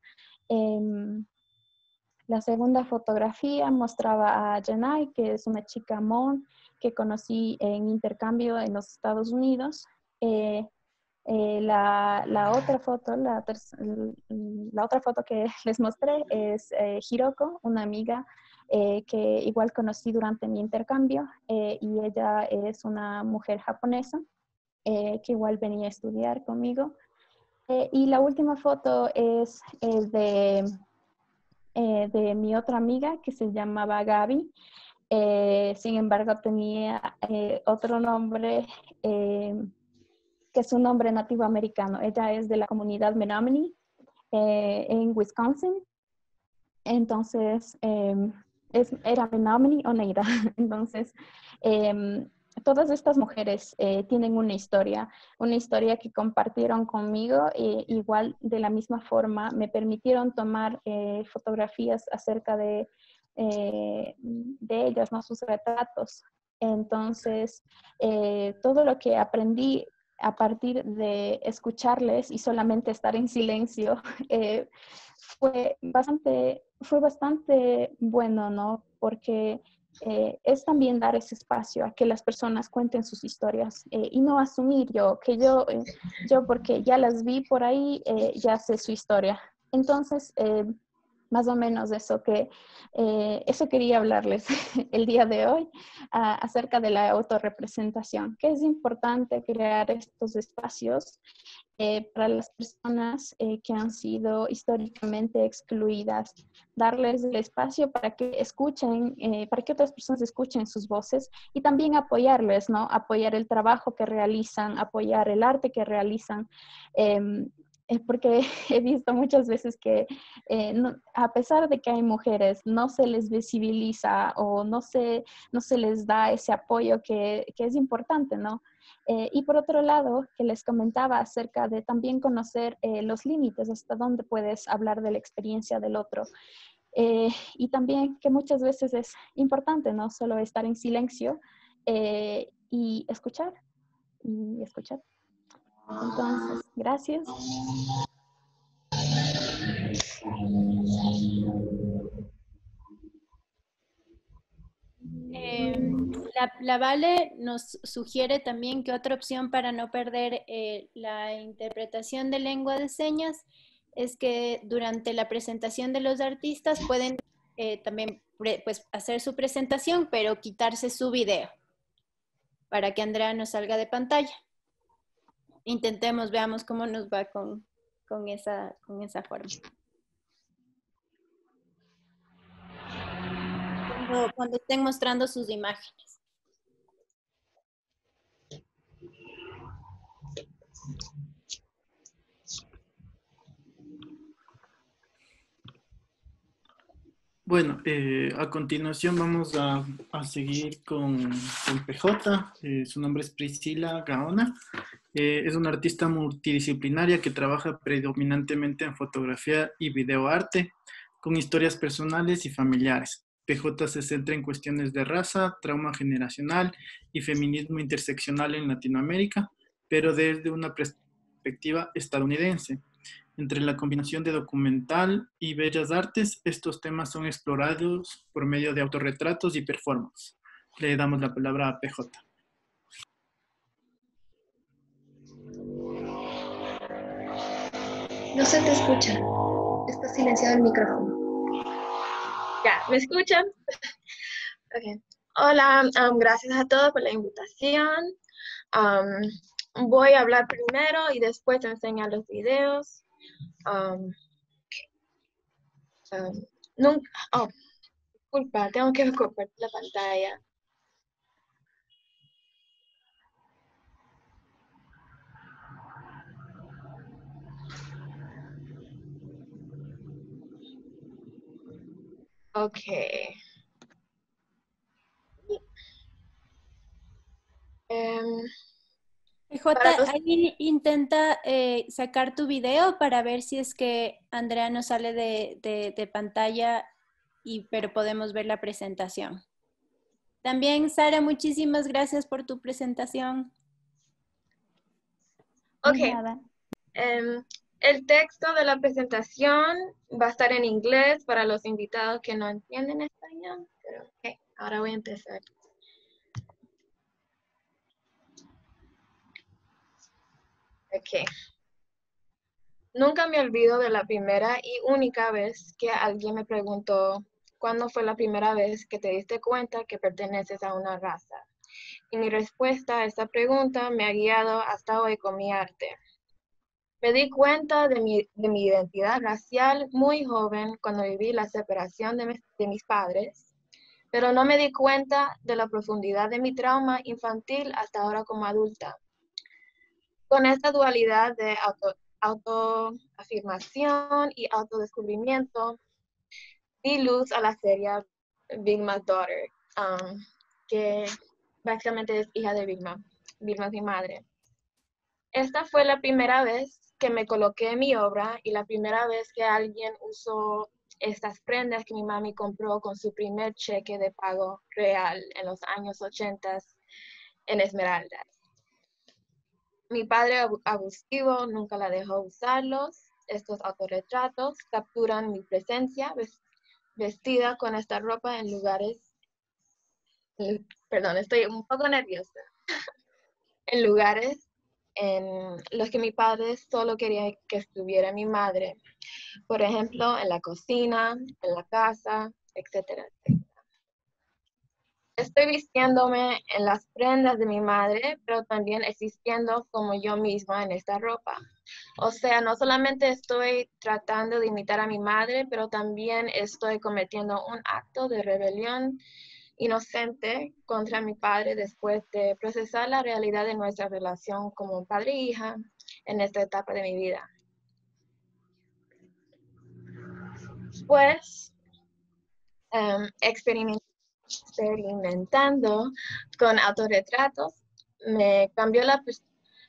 La segunda fotografía mostraba a Janai, que es una chica Hmong que conocí en intercambio en los Estados Unidos. La otra foto, la otra foto que les mostré es Hiroko, una amiga que igual conocí durante mi intercambio, y ella es una mujer japonesa que igual venía a estudiar conmigo. Y la última foto es de mi otra amiga que se llamaba Gaby. Sin embargo, tenía otro nombre que es un nombre nativo americano. Ella es de la comunidad Menominee en Wisconsin. Entonces, era Menominee o Neida. Entonces, todas estas mujeres tienen una historia que compartieron conmigo, igual de la misma forma me permitieron tomar fotografías acerca de ellas, ¿no? Sus retratos. Entonces, todo lo que aprendí a partir de escucharles y solamente estar en silencio fue bastante bueno, ¿no? Porque es también dar ese espacio a que las personas cuenten sus historias y no asumir yo porque ya las vi por ahí, ya sé su historia. Entonces, más o menos eso quería hablarles el día de hoy acerca de la autorrepresentación, que es importante crear estos espacios para las personas que han sido históricamente excluidas, darles el espacio para que escuchen, para que otras personas escuchen sus voces y también apoyarles, ¿no? Apoyar el trabajo que realizan, apoyar el arte que realizan. Porque he visto muchas veces que a pesar de que hay mujeres, no se les visibiliza o no se les da ese apoyo que es importante, ¿no? Y por otro lado, que les comentaba acerca de también conocer los límites, hasta dónde puedes hablar de la experiencia del otro. Y también que muchas veces es importante, ¿no? Solo estar en silencio y escuchar. Entonces, gracias. La Vale nos sugiere también que otra opción para no perder la interpretación de lengua de señas es que durante la presentación de los artistas pueden también pues, hacer su presentación, pero quitarse su video para que Andrea nos salga de pantalla. Intentemos, veamos cómo nos va con esa forma. Cuando estén mostrando sus imágenes. Bueno, a continuación vamos a seguir con PJ. Su nombre es Priscila Gaona. Es una artista multidisciplinaria que trabaja predominantemente en fotografía y videoarte, con historias personales y familiares. PJ se centra en cuestiones de raza, trauma generacional y feminismo interseccional en Latinoamérica, pero desde una perspectiva estadounidense. Entre la combinación de documental y bellas artes, estos temas son explorados por medio de autorretratos y performance. Le damos la palabra a PJ. No se te escucha. Está silenciado el micrófono. Ya, ¿me escuchan? Okay. Hola, gracias a todos por la invitación. Voy a hablar primero y después enseñar los videos. Disculpa, tengo que compartir la pantalla. Okay. Ahí intenta sacar tu video para ver si es que Andrea nos sale de pantalla, pero podemos ver la presentación. También, Sara, muchísimas gracias por tu presentación. Ok. El texto de la presentación va a estar en inglés para los invitados que no entienden español, pero ok, ahora voy a empezar. Ok. Nunca me olvido de la primera y única vez que alguien me preguntó cuándo fue la primera vez que te diste cuenta que perteneces a una raza. Y mi respuesta a esta pregunta me ha guiado hasta hoy con mi arte. Me di cuenta de mi identidad racial muy joven cuando viví la separación de mis padres, pero no me di cuenta de la profundidad de mi trauma infantil hasta ahora como adulta. Con esta dualidad de autoafirmación y autodescubrimiento, di luz a la serie Big Ma's Daughter, que básicamente es hija de Big Ma. Big Ma es mi madre. Esta fue la primera vez que me coloqué en mi obra y la primera vez que alguien usó estas prendas que mi mami compró con su primer cheque de pago real en los años 80 en Esmeralda. Mi padre abusivo nunca la dejó usarlos. Estos autorretratos capturan mi presencia vestida con esta ropa en lugares, perdón, estoy un poco nerviosa, en lugares en los que mi padre solo quería que estuviera mi madre. Por ejemplo, en la cocina, en la casa, etcétera, etcétera. Estoy vistiéndome en las prendas de mi madre, pero también existiendo como yo misma en esta ropa. O sea, no solamente estoy tratando de imitar a mi madre, pero también estoy cometiendo un acto de rebelión inocente contra mi padre después de procesar la realidad de nuestra relación como padre e hija en esta etapa de mi vida. Pues, experimentando con autorretratos,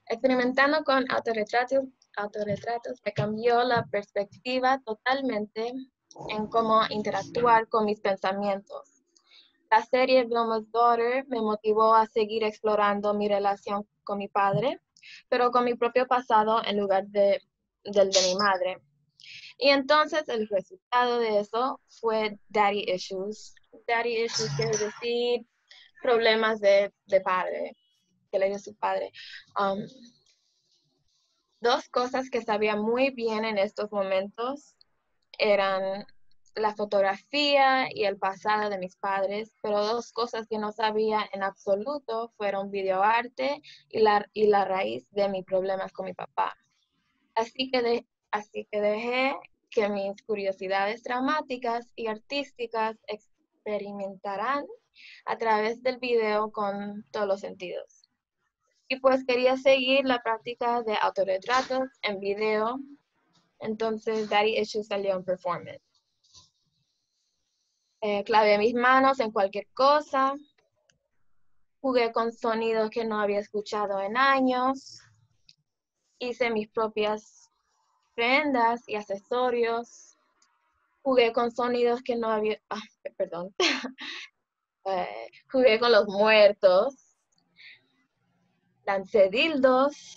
experimentando con autorretratos me cambió la perspectiva totalmente en cómo interactuar con mis pensamientos. La serie Big Ma's Daughter me motivó a seguir explorando mi relación con mi padre, pero con mi propio pasado en lugar del de mi madre. Y entonces el resultado de eso fue Daddy Issues. Daddy Issues quiere decir problemas de padre, que le dio su padre. Dos cosas que sabía muy bien en estos momentos eran la fotografía y el pasado de mis padres, pero dos cosas que no sabía en absoluto fueron videoarte y la raíz de mis problemas con mi papá. Así que dejé que mis curiosidades dramáticas y artísticas experimentaran a través del video con todos los sentidos. Y pues quería seguir la práctica de autorretratos en video, entonces Daddy Issues salió en performance. Clavé mis manos en cualquier cosa, jugué con sonidos que no había escuchado en años, hice mis propias prendas y accesorios, jugué con sonidos que no había, perdón, jugué con los muertos, lancé dildos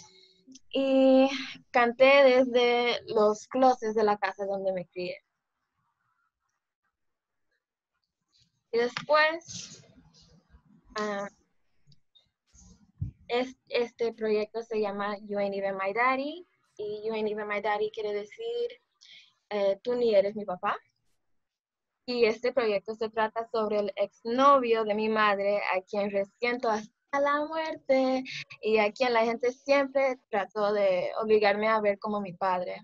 y canté desde los closets de la casa donde me crié. Y después, este proyecto se llama You Ain't Even My Daddy, y You Ain't Even My Daddy quiere decir tú ni eres mi papá. Y este proyecto se trata sobre el exnovio de mi madre, a quien resiento hasta la muerte y a quien la gente siempre trató de obligarme a ver como mi padre.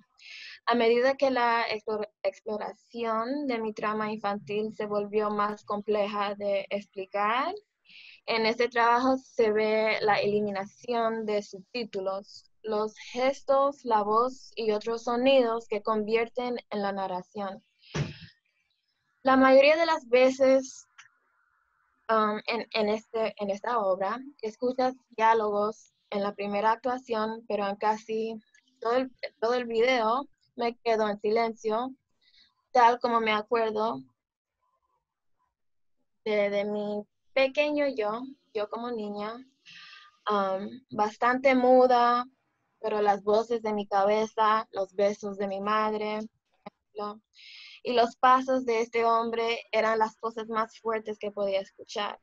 A medida que la exploración de mi trauma infantil se volvió más compleja de explicar, en este trabajo se ve la eliminación de subtítulos, los gestos, la voz y otros sonidos que convierten en la narración. La mayoría de las veces en esta obra escuchas diálogos en la primera actuación, pero en casi todo el video me quedo en silencio, tal como me acuerdo de mi pequeño yo como niña, bastante muda, pero las voces de mi cabeza, los besos de mi madre, y los pasos de este hombre eran las cosas más fuertes que podía escuchar.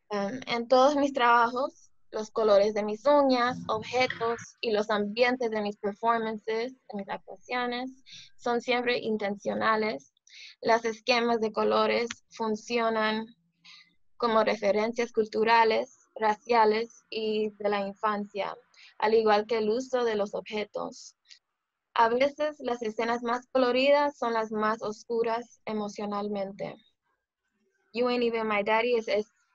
En todos mis trabajos, los colores de mis uñas, objetos y los ambientes de mis performances, de mis actuaciones, son siempre intencionales. Los esquemas de colores funcionan como referencias culturales, raciales y de la infancia, al igual que el uso de los objetos. A veces las escenas más coloridas son las más oscuras emocionalmente. You Ain't Even My Daddy es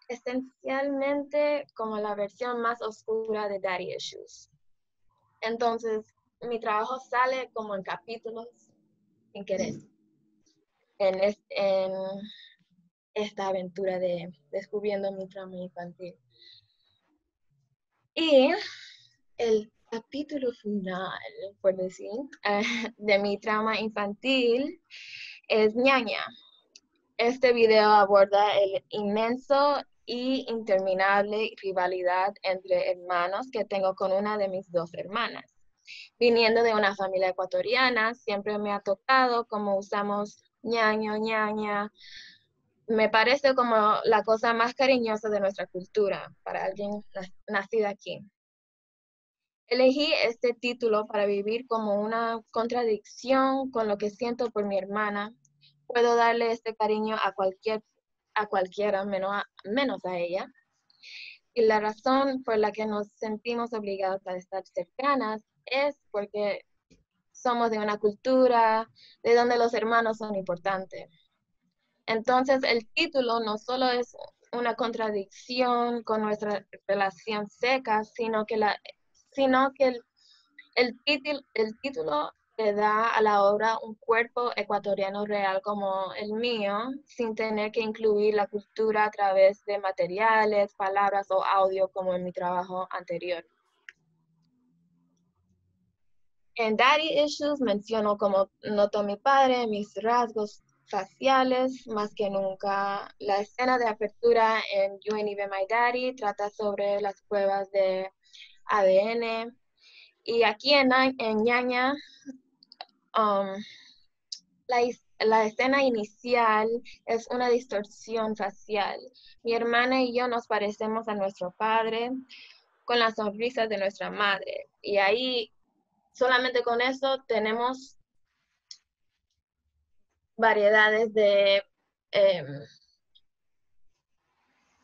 esencialmente como la versión más oscura de Daddy Issues. Entonces, mi trabajo sale como en capítulos sin querer. En esta aventura de descubriendo mi trauma infantil. Y el capítulo final, por decir, de mi trauma infantil es Ñaña. Este video aborda el inmenso y interminable rivalidad entre hermanos que tengo con una de mis dos hermanas. Viniendo de una familia ecuatoriana, siempre me ha tocado cómo usamos ñaño, ñaña. Me parece como la cosa más cariñosa de nuestra cultura para alguien nacida aquí. Elegí este título para vivir como una contradicción con lo que siento por mi hermana. Puedo darle este cariño a cualquiera, menos a ella. Y la razón por la que nos sentimos obligados a estar cercanas es porque somos de una cultura de donde los hermanos son importantes. Entonces, el título no solo es una contradicción con nuestra relación seca, sino que el título le da a la obra un cuerpo ecuatoriano real como el mío, sin tener que incluir la cultura a través de materiales, palabras o audio como en mi trabajo anterior. En Daddy Issues menciono cómo noto a mi padre, mis rasgos faciales, más que nunca. La escena de apertura en You Ain't Even My Daddy trata sobre las pruebas de ADN. Y aquí en Ñaña, la escena inicial es una distorsión facial. Mi hermana y yo nos parecemos a nuestro padre con las sonrisas de nuestra madre. Y ahí, solamente con eso, tenemos variedades de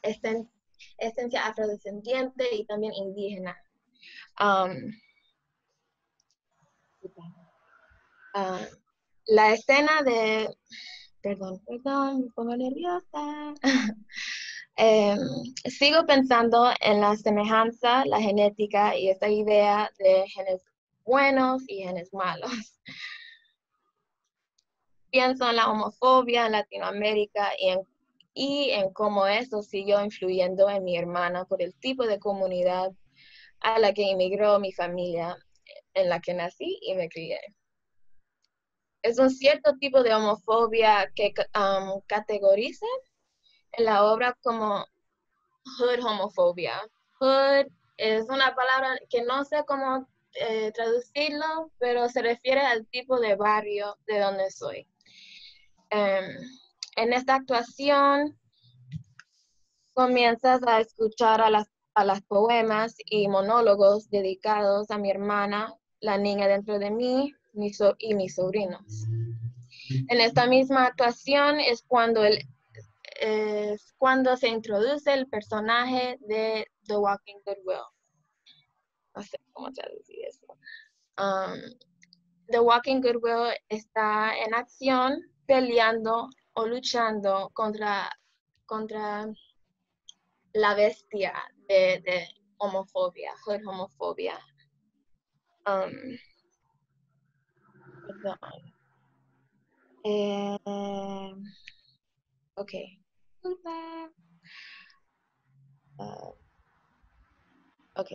esencia afrodescendiente y también indígena. La escena de... Perdón, me pongo nerviosa. Sigo pensando en la semejanza, la genética y esta idea de genes buenos y genes malos. Pienso en la homofobia en Latinoamérica y en cómo eso siguió influyendo en mi hermana por el tipo de comunidad a la que inmigró mi familia, en la que nací y me crié. Es un cierto tipo de homofobia que categoriza en la obra como hood homofobia. Hood es una palabra que no sé cómo traducirlo, pero se refiere al tipo de barrio de donde soy. En esta actuación comienzas a escuchar a las poemas y monólogos dedicados a mi hermana, la niña dentro de mí y mis sobrinos. En esta misma actuación es cuando se introduce el personaje de The Walking Goodwill. No sé cómo traducir eso. The Walking Goodwill está en acción peleando o luchando contra la bestia de homofobia, hood homofobia. Perdón. Ok. Ok.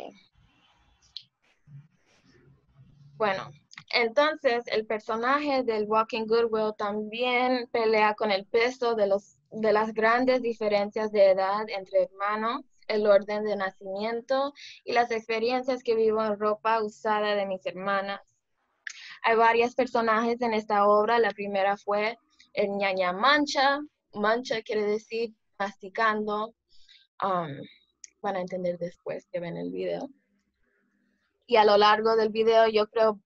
Bueno, entonces el personaje del Walking Goodwill también pelea con el peso de las grandes diferencias de edad entre hermanos, el orden de nacimiento y las experiencias que vivo en ropa usada de mis hermanas. Hay varios personajes en esta obra. La primera fue el ñaña Mancha. Mancha quiere decir masticando. Van a entender después que ven el video. Y a lo largo del video yo creo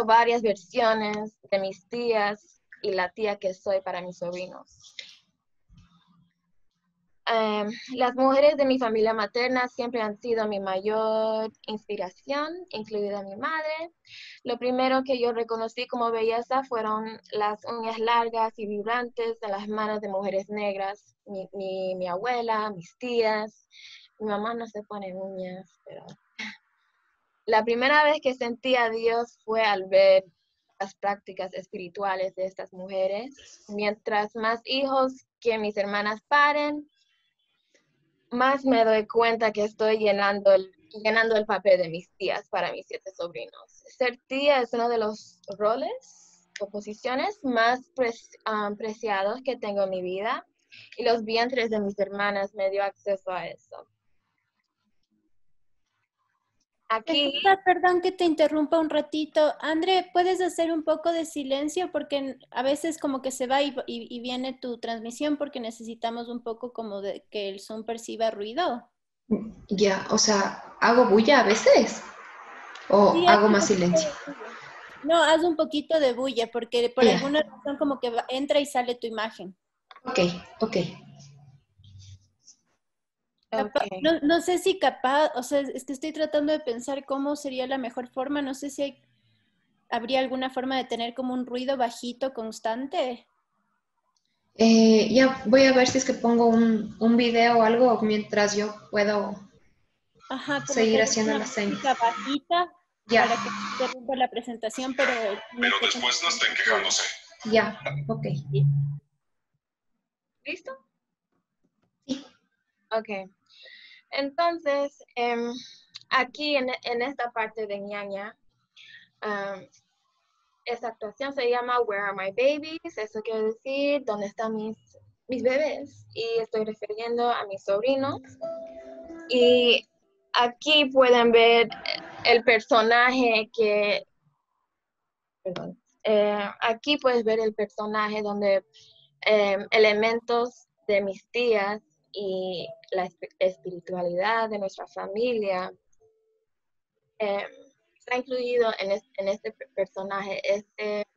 varias versiones de mis tías y la tía que soy para mis sobrinos. Las mujeres de mi familia materna siempre han sido mi mayor inspiración, incluida mi madre. Lo primero que yo reconocí como belleza fueron las uñas largas y vibrantes en las manos de mujeres negras. Mi abuela, mis tías. Mi mamá no se pone uñas, pero... La primera vez que sentí a Dios fue al ver las prácticas espirituales de estas mujeres. Mientras más hijos que mis hermanas paren, más me doy cuenta que estoy llenando el papel de mis tías para mis 7 sobrinos. Ser tía es uno de los roles o posiciones más preciados que tengo en mi vida, y los vientres de mis hermanas me dio acceso a eso. Aquí... Perdón que te interrumpa un ratito. André, ¿puedes hacer un poco de silencio? Porque a veces como que se va y viene tu transmisión porque necesitamos un poco como de que el Zoom perciba ruido. Ya, o sea, ¿hago bulla a veces? ¿O Sí, hago más silencio? No, haz un poquito de bulla porque por alguna razón como que entra y sale tu imagen. Ok. Okay. No sé si capaz, o sea, es que estoy tratando de pensar cómo sería la mejor forma. No sé si habría alguna forma de tener como un ruido bajito constante. Ya voy a ver si es que pongo un video o algo mientras yo puedo seguir haciendo las señas. Bajita para que no interrumpa la presentación, pero después no estén quejándose. Ya, ok. ¿Listo? Sí. Ok. Entonces, aquí en esta parte de ñaña, esa actuación se llama Where Are My Babies? Eso quiere decir, ¿dónde están mis bebés? Y estoy refiriendo a mis sobrinos. Y aquí pueden ver el personaje que... Perdón. Aquí puedes ver el personaje donde elementos de mis tías y la espiritualidad de nuestra familia está incluido en este personaje,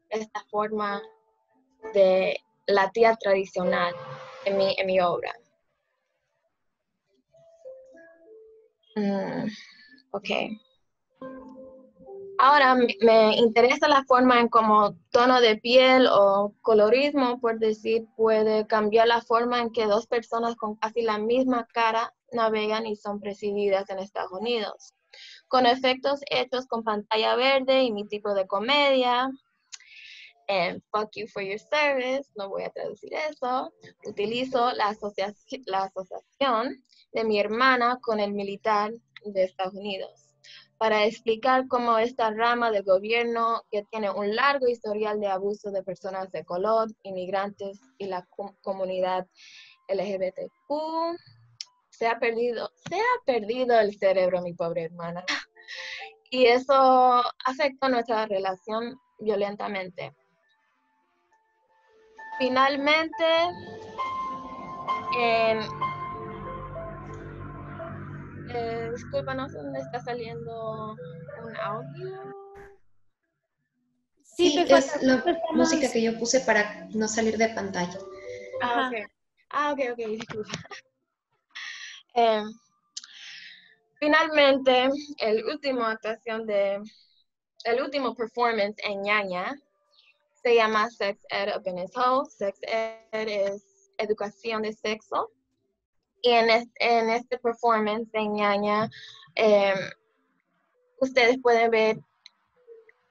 esta forma de la tía tradicional en mi obra. Ok. Ahora me interesa la forma en cómo tono de piel o colorismo, por decir, puede cambiar la forma en que dos personas con casi la misma cara navegan y son percibidas en Estados Unidos. Con efectos hechos con pantalla verde y mi tipo de comedia. Fuck you for your service, no voy a traducir eso. Utilizo la asociación de mi hermana con el militar de Estados Unidos para explicar cómo esta rama del gobierno, que tiene un largo historial de abuso de personas de color, inmigrantes y la comunidad LGBTQ, se ha perdido el cerebro, mi pobre hermana. Y eso afecta nuestra relación violentamente. Finalmente, disculpa, no sé dónde está saliendo un audio. Sí, es la música que yo puse para no salir de pantalla. Ok, disculpa. Finalmente, el último performance en ñaña se llama Sex Ed Up in His Hole. Sex Ed es educación de sexo. Y en este performance en ñaña, ustedes pueden ver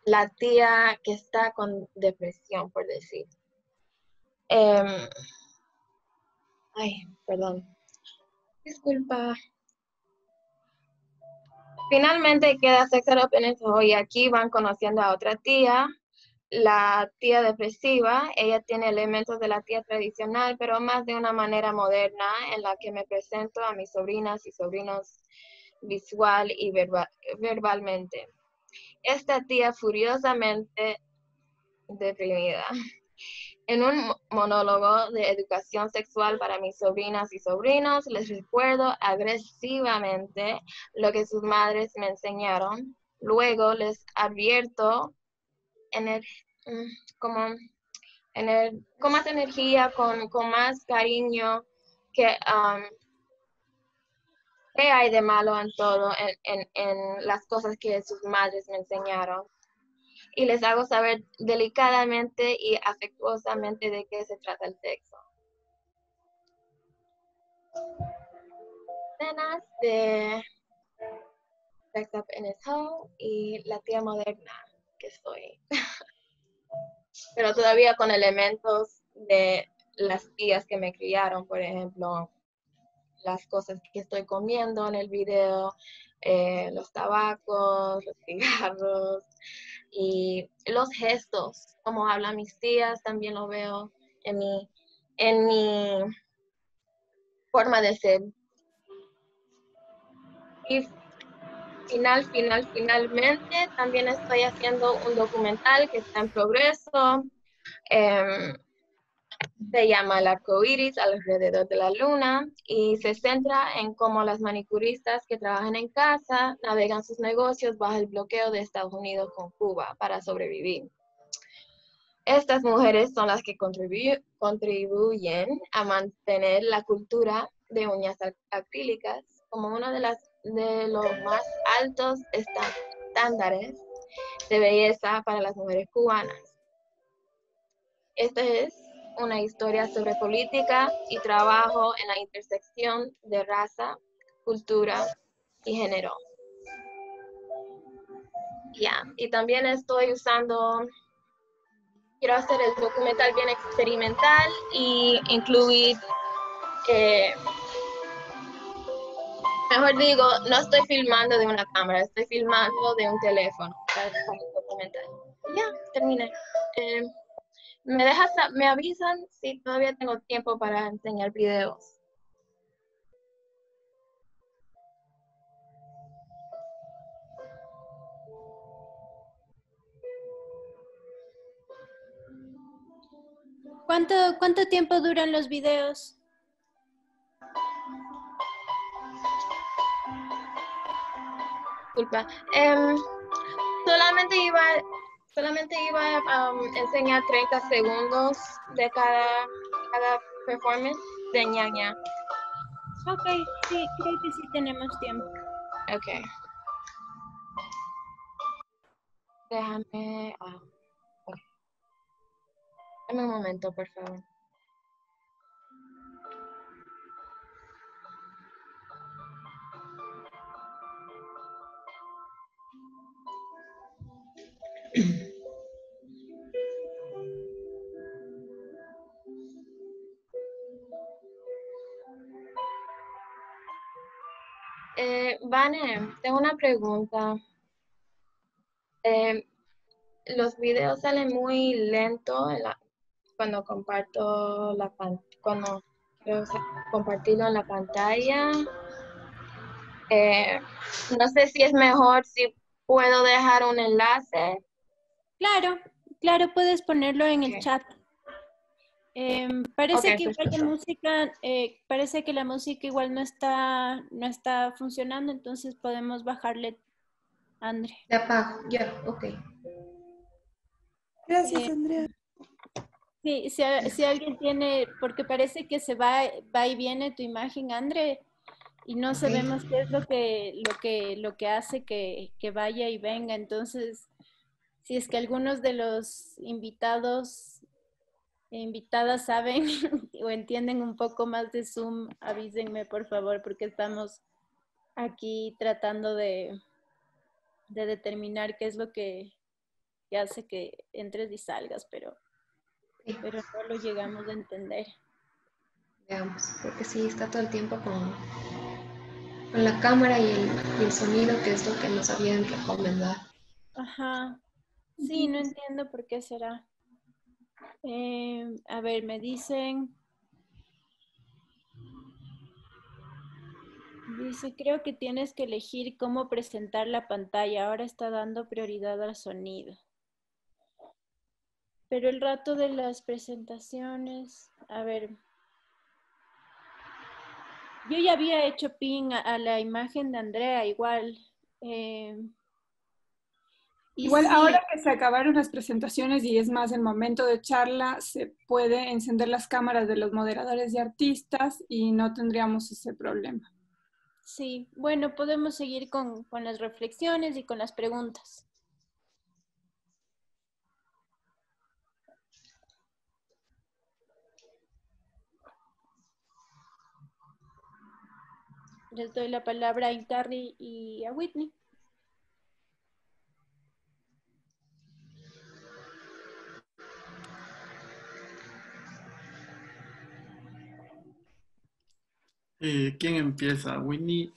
la tía que está con depresión, por decir. Perdón. Disculpa. Finalmente queda Sex Ed Up in His Hole y aquí van conociendo a otra tía la tía depresiva. Ella tiene elementos de la tía tradicional, pero más de una manera moderna en la que me presento a mis sobrinas y sobrinos visual y verbalmente. Esta tía furiosamente deprimida. En un monólogo de educación sexual para mis sobrinas y sobrinos, les recuerdo agresivamente lo que sus madres me enseñaron. Luego les advierto con más energía, con más cariño, que qué hay de malo en todo, en las cosas que sus madres me enseñaron. Y les hago saber delicadamente y afectuosamente de qué se trata el sexo. Escenas de Sex Up in His Home y la tía moderna que soy. Pero todavía con elementos de las tías que me criaron, por ejemplo, las cosas que estoy comiendo en el video, los tabacos, los cigarros y los gestos, como hablan mis tías, también lo veo en mi forma de ser. Y finalmente también estoy haciendo un documental que está en progreso. Se llama El arco iris alrededor de la luna y se centra en cómo las manicuristas que trabajan en casa navegan sus negocios bajo el bloqueo de Estados Unidos con Cuba para sobrevivir. Estas mujeres son las que contribuyen a mantener la cultura de uñas acrílicas como uno de los más altos estándares de belleza para las mujeres cubanas. Esta es una historia sobre política y trabajo en la intersección de raza, cultura y género. Y también quiero hacer el documental bien experimental y incluir, mejor digo, no estoy filmando de una cámara, estoy filmando de un teléfono para el documental. Terminé. Me avisan si todavía tengo tiempo para enseñar videos. ¿Cuánto tiempo duran los videos? Disculpa. Solamente iba a enseñar 30 segundos de cada performance de ñaña. Ok, sí, creo que sí tenemos tiempo. Ok. Déjame... okay. Dame un momento, por favor. Vane, tengo una pregunta. Los videos salen muy lento cuando comparto cuando quiero compartirlo en la pantalla. No sé si es mejor si puedo dejar un enlace. Claro, puedes ponerlo en el chat. Parece que igual la música, parece que la música igual no está funcionando, entonces podemos bajarle, André. La apago, ya, ok. Gracias, Andrea. Sí, si alguien tiene, porque parece que se va y viene tu imagen, André, y no sabemos qué es lo que hace que vaya y venga. Entonces, si es que algunos de los invitadas saben o entienden un poco más de Zoom, avísenme por favor, porque estamos aquí tratando de determinar qué es lo que hace que entres y salgas, pero no lo llegamos a entender. Veamos, porque sí, está todo el tiempo con la cámara y el sonido, que es lo que nos habían recomendado. Ajá. Sí, no entiendo por qué será. A ver, me dicen... Dice, creo que tienes que elegir cómo presentar la pantalla. Ahora está dando prioridad al sonido. Pero el rato de las presentaciones, a ver. Yo ya había hecho pin a la imagen de Andrea, igual. Igual sí, ahora que se acabaron las presentaciones y es más el momento de charla, se puede encender las cámaras de los moderadores y artistas y no tendríamos ese problema. Sí, bueno, podemos seguir con las reflexiones y con las preguntas. Les doy la palabra a Intarri y a Whitney. ¿Quién empieza? Whitney.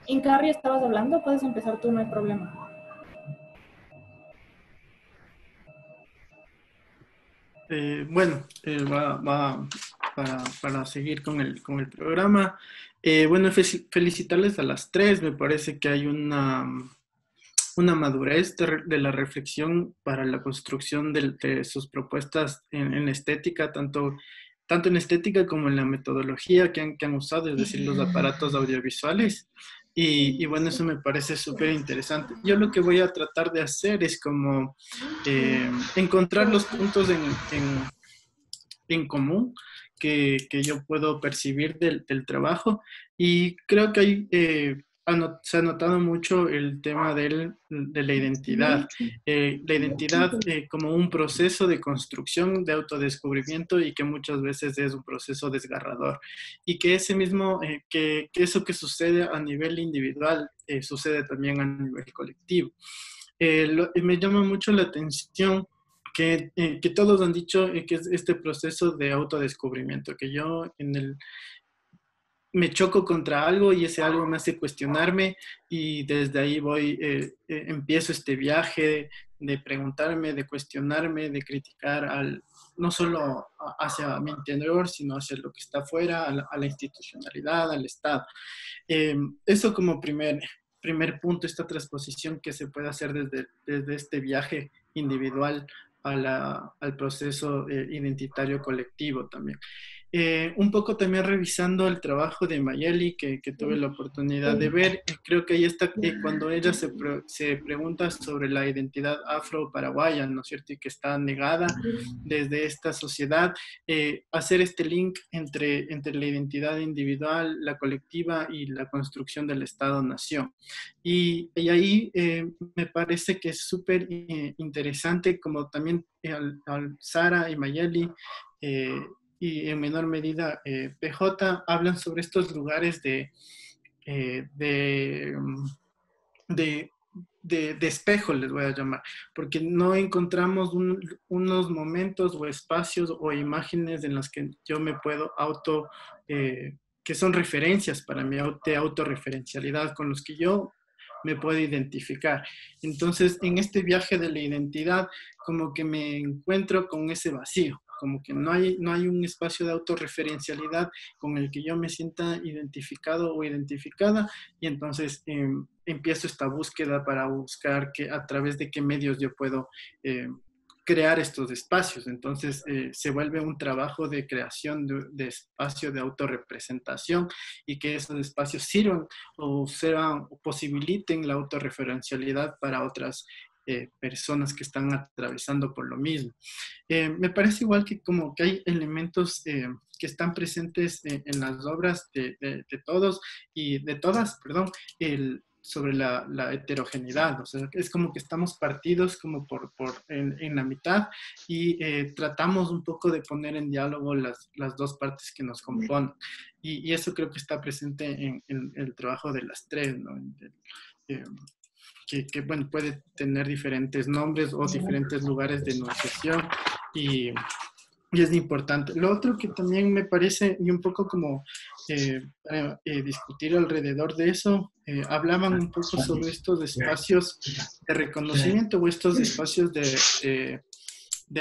Incarri, ¿estabas hablando? Puedes empezar tú, no hay problema. Bueno, para seguir con el programa. Bueno, felicitarles a las tres. Me parece que hay una madurez de la reflexión para la construcción de sus propuestas en estética, tanto en estética como en la metodología que han usado, es decir, los aparatos audiovisuales. Y bueno, eso me parece súper interesante. Yo lo que voy a tratar de hacer es como encontrar los puntos en común que yo puedo percibir del trabajo, y creo que hay, se ha notado mucho el tema de la identidad. La identidad como un proceso de construcción, de autodescubrimiento, y que muchas veces es un proceso desgarrador. Y que ese mismo, que eso que sucede a nivel individual, sucede también a nivel colectivo. Me llama mucho la atención que todos han dicho que es este proceso de autodescubrimiento, que yo me choco contra algo y ese algo me hace cuestionarme, y desde ahí empiezo este viaje de preguntarme, de cuestionarme, de criticar no solo hacia mi interior, sino hacia lo que está afuera, a la institucionalidad, al Estado. Eso como primer punto, esta transposición que se puede hacer desde este viaje individual al proceso identitario colectivo también. Un poco también revisando el trabajo de Mayeli, que tuve la oportunidad de ver. Creo que ahí está cuando ella se pregunta sobre la identidad afro-paraguaya, ¿no es cierto? Y que está negada desde esta sociedad. Hacer este link entre la identidad individual, la colectiva y la construcción del Estado-Nación. Y ahí me parece que es súper interesante, como también al Sara y Mayeli, y en menor medida PJ, hablan sobre estos lugares de espejo, les voy a llamar, porque no encontramos unos momentos o espacios o imágenes en las que yo me puedo que son referencias para mi autorreferencialidad, con los que yo me puedo identificar. Entonces, en este viaje de la identidad, como que me encuentro con ese vacío, como que no hay un espacio de autorreferencialidad con el que yo me sienta identificado o identificada, y entonces empiezo esta búsqueda para buscar a través de qué medios yo puedo crear estos espacios. Entonces se vuelve un trabajo de creación de espacio de autorrepresentación, y que esos espacios sirvan o posibiliten la autorreferencialidad para otras personas que están atravesando por lo mismo. Me parece igual que como que hay elementos que están presentes en las obras de todos y de todas, perdón, sobre la heterogeneidad. O sea, es como que estamos partidos como en la mitad, y tratamos un poco de poner en diálogo las dos partes que nos componen. Y eso creo que está presente en el trabajo de las tres, ¿no? Que bueno, puede tener diferentes nombres o diferentes lugares de enunciación, y es importante. Lo otro que también me parece, y un poco como para discutir alrededor de eso, hablaban un poco sobre estos espacios de reconocimiento o estos espacios de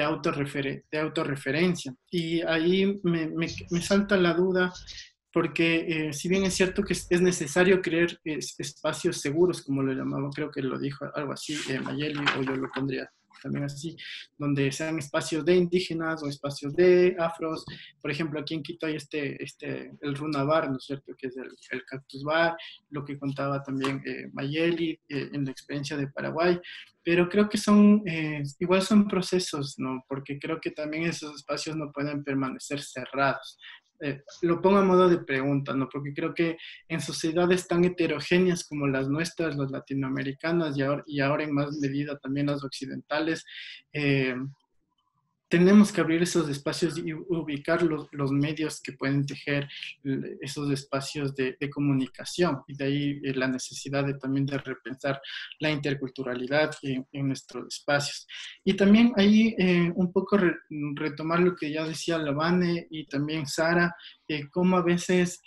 autorreferencia. Y ahí me salta la duda, porque si bien es cierto que es necesario crear espacios seguros, como lo llamaba, creo que lo dijo algo así Mayeli, o yo lo pondría también así, donde sean espacios de indígenas o espacios de afros. Por ejemplo, aquí en Quito hay el Runa Bar, ¿no es cierto?, que es el Cactus Bar, lo que contaba también Mayeli en la experiencia de Paraguay. Pero creo que igual son procesos, ¿no? Porque creo que también esos espacios no pueden permanecer cerrados. Lo pongo a modo de pregunta, ¿no? Porque creo que en sociedades tan heterogéneas como las nuestras, las latinoamericanas y ahora en más medida también las occidentales, tenemos que abrir esos espacios y ubicar los medios que pueden tejer esos espacios de comunicación. Y de ahí la necesidad también de repensar la interculturalidad en nuestros espacios. Y también ahí un poco retomar lo que ya decía Lavane y también Sara, cómo a veces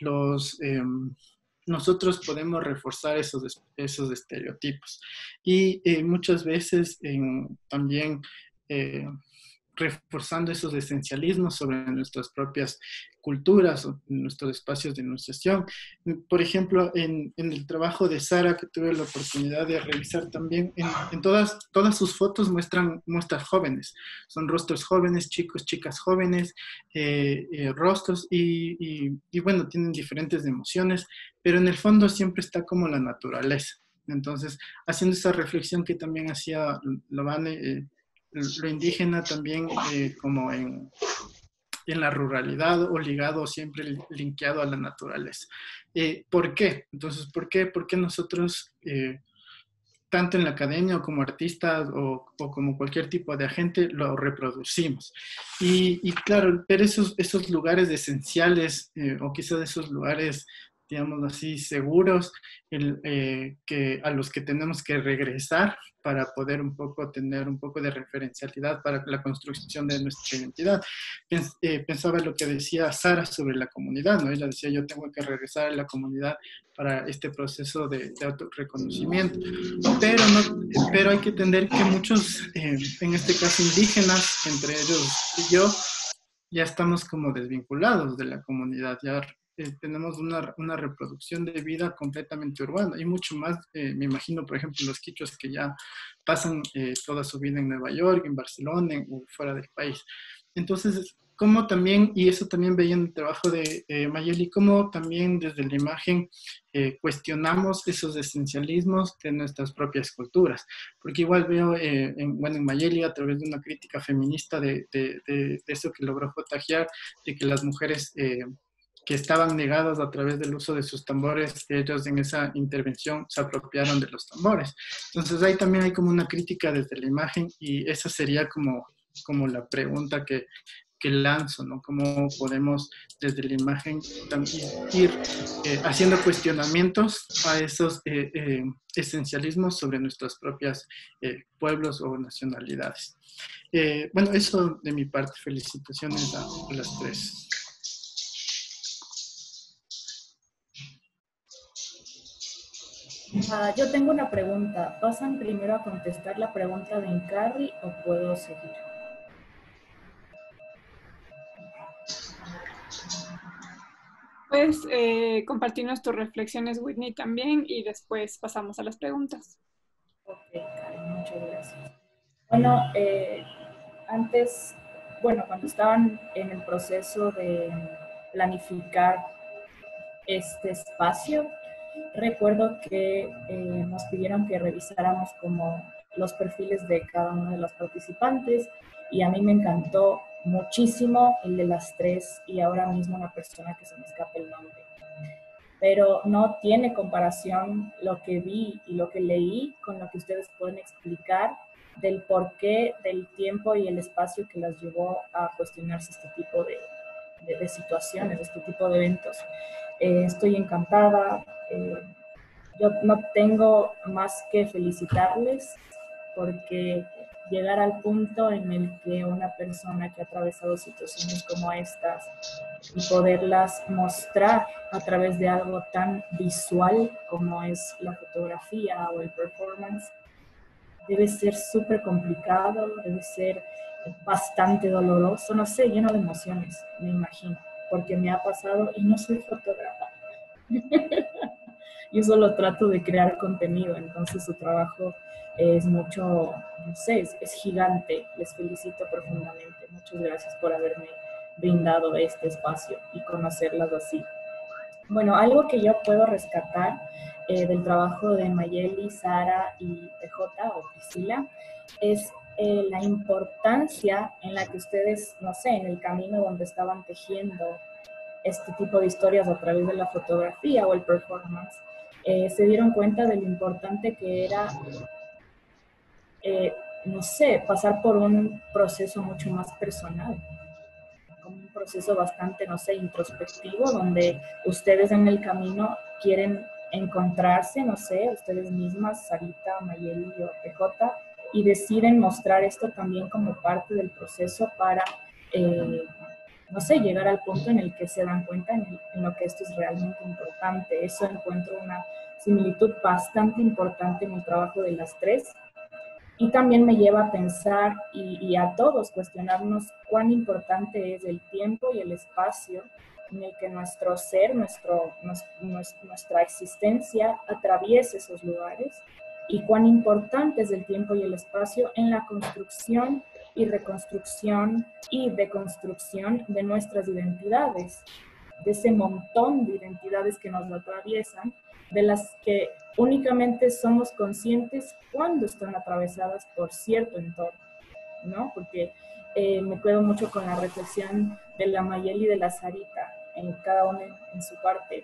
nosotros podemos reforzar esos estereotipos. Y muchas veces también reforzando esos esencialismos sobre nuestras propias culturas o nuestros espacios de enunciación. Por ejemplo, en el trabajo de Sara, que tuve la oportunidad de revisar también, en todas sus fotos muestran jóvenes. Son rostros jóvenes, chicos, chicas jóvenes, rostros y bueno, tienen diferentes emociones, pero en el fondo siempre está como la naturaleza. Entonces, haciendo esa reflexión que también hacía Lavane, lo indígena también como en la ruralidad o ligado siempre linkeado a la naturaleza. ¿Por qué? Entonces, ¿por qué nosotros, tanto en la academia o como artistas o como cualquier tipo de agente, lo reproducimos? Y claro, pero esos lugares esenciales o quizás esos lugares, digamos así, seguros, a los que tenemos que regresar para poder tener un poco de referencialidad para la construcción de nuestra identidad. Pensaba en lo que decía Sara sobre la comunidad, ¿no? Ella decía, yo tengo que regresar a la comunidad para este proceso de autorreconocimiento. Pero hay que entender que muchos, en este caso indígenas, entre ellos y yo, ya estamos como desvinculados de la comunidad, ya tenemos una reproducción de vida completamente urbana y mucho más, me imagino, por ejemplo, los quichuas que ya pasan toda su vida en Nueva York, en Barcelona o fuera del país. Entonces, cómo también, y eso también veía en el trabajo de Mayeli, cómo también desde la imagen cuestionamos esos esencialismos de nuestras propias culturas. Porque igual veo en Mayeli, a través de una crítica feminista de eso que logró fotajear, de que las mujeres que estaban negadas a través del uso de sus tambores, ellos en esa intervención se apropiaron de los tambores. Entonces ahí también hay como una crítica desde la imagen y esa sería como la pregunta que lanzo, ¿no? ¿Cómo podemos desde la imagen también ir haciendo cuestionamientos a esos esencialismos sobre nuestros propios pueblos o nacionalidades? Bueno, eso de mi parte. Felicitaciones a las tres. Yo tengo una pregunta. ¿Pasan primero a contestar la pregunta de Incarri o puedo seguir? Puedes compartirnos tus reflexiones, Whitney, también, y después pasamos a las preguntas. Ok, Karen, muchas gracias. Bueno, antes, cuando estaban en el proceso de planificar este espacio, recuerdo que nos pidieron que revisáramos como los perfiles de cada uno de los participantes y a mí me encantó muchísimo el de las tres y ahora mismo una persona que se me escapa el nombre. Pero no tiene comparación lo que vi y lo que leí con lo que ustedes pueden explicar del porqué, del tiempo y el espacio que las llevó a cuestionarse este tipo de situaciones, este tipo de eventos. Estoy encantada. Yo no tengo más que felicitarles porque llegar al punto en el que una persona que ha atravesado situaciones como estas y poderlas mostrar a través de algo tan visual como es la fotografía o el performance, debe ser súper complicado, debe ser bastante doloroso, no sé, lleno de emociones, me imagino, porque me ha pasado y no soy fotógrafa. Yo solo trato de crear contenido, entonces su trabajo es mucho, no sé, es gigante. Les felicito profundamente. Muchas gracias por haberme brindado este espacio y conocerlas así. Bueno, algo que yo puedo rescatar del trabajo de Mayeli, Sara y PJ o Priscila es la importancia en la que ustedes, no sé, en el camino donde estaban tejiendo este tipo de historias a través de la fotografía o el performance, se dieron cuenta de lo importante que era, no sé, pasar por un proceso mucho más personal, como un proceso bastante, no sé, introspectivo, donde ustedes en el camino quieren encontrarse, no sé, ustedes mismas, Sarita, Mayeli o PJ, y deciden mostrar esto también como parte del proceso para no sé, llegar al punto en el que se dan cuenta en lo que esto es realmente importante. Eso encuentro una similitud bastante importante en el trabajo de las tres. Y también me lleva a pensar y a todos cuestionarnos cuán importante es el tiempo y el espacio en el que nuestro ser, nuestra existencia atraviesa esos lugares y cuán importante es el tiempo y el espacio en la construcción y reconstrucción y deconstrucción de nuestras identidades, de ese montón de identidades que nos atraviesan, de las que únicamente somos conscientes cuando están atravesadas por cierto entorno, ¿no? Porque me quedo mucho con la reflexión de la Mayeli y de la Sarita, en cada una en su parte,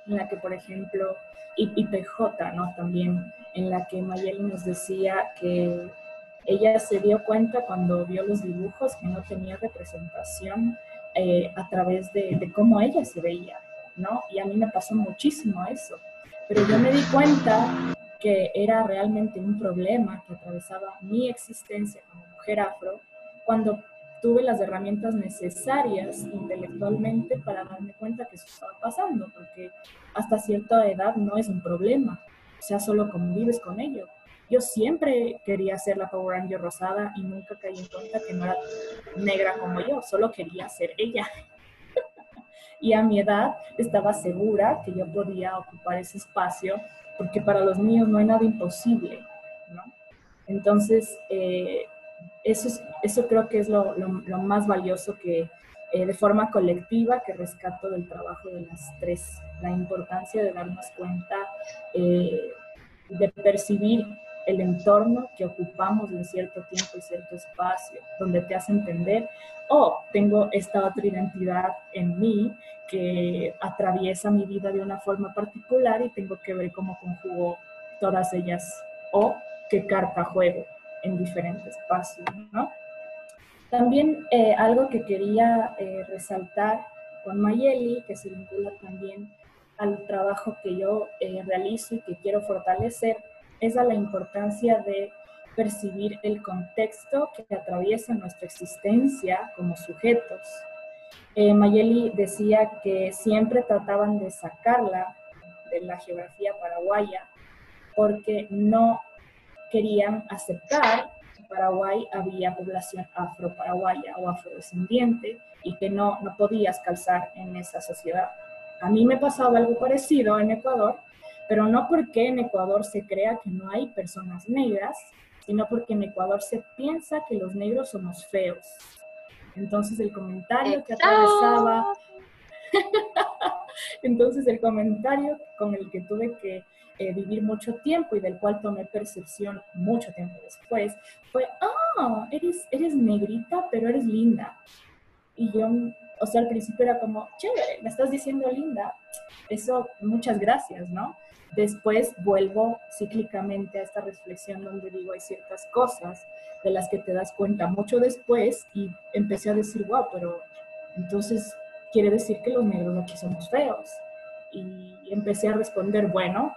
en la que, por ejemplo, y PJ, ¿no? También, en la que Mayeli nos decía que ella se dio cuenta cuando vio los dibujos que no tenía representación a través de cómo ella se veía, ¿no? Y a mí me pasó muchísimo eso. Pero yo me di cuenta que era realmente un problema que atravesaba mi existencia como mujer afro cuando tuve las herramientas necesarias intelectualmente para darme cuenta que eso estaba pasando, porque hasta cierta edad no es un problema, o sea, solo convives con ello. Yo siempre quería ser la Power Ranger rosada y nunca caí en cuenta que no era negra como yo, solo quería ser ella. Y a mi edad estaba segura que yo podía ocupar ese espacio, porque para los niños no hay nada imposible, ¿no? Entonces, eso creo que es lo más valioso que de forma colectiva que rescato del trabajo de las tres, la importancia de darnos cuenta de percibir el entorno que ocupamos en cierto tiempo y cierto espacio, donde te hace entender, tengo esta otra identidad en mí que atraviesa mi vida de una forma particular y tengo que ver cómo conjugo todas ellas, o qué carta juego en diferentes espacios, ¿no? También algo que quería resaltar con Mayeli, que se vincula también al trabajo que yo realizo y que quiero fortalecer, es a la importancia de percibir el contexto que atraviesa nuestra existencia como sujetos. Mayeli decía que siempre trataban de sacarla de la geografía paraguaya porque no querían aceptar que en Paraguay había población afro-paraguaya o afrodescendiente y que no podías calzar en esa sociedad. A mí me pasaba algo parecido en Ecuador, pero no porque en Ecuador se crea que no hay personas negras, sino porque en Ecuador se piensa que los negros somos feos. Entonces el comentario que atravesaba... Entonces el comentario con el que tuve que vivir mucho tiempo y del cual tomé percepción mucho tiempo después fue, eres negrita, pero eres linda. Y yo, o sea, al principio era como, chévere, me estás diciendo linda, eso, muchas gracias, ¿no? Después vuelvo cíclicamente a esta reflexión donde digo, hay ciertas cosas de las que te das cuenta mucho después y empecé a decir, wow, pero entonces quiere decir que los negros aquí somos feos. Y empecé a responder, bueno,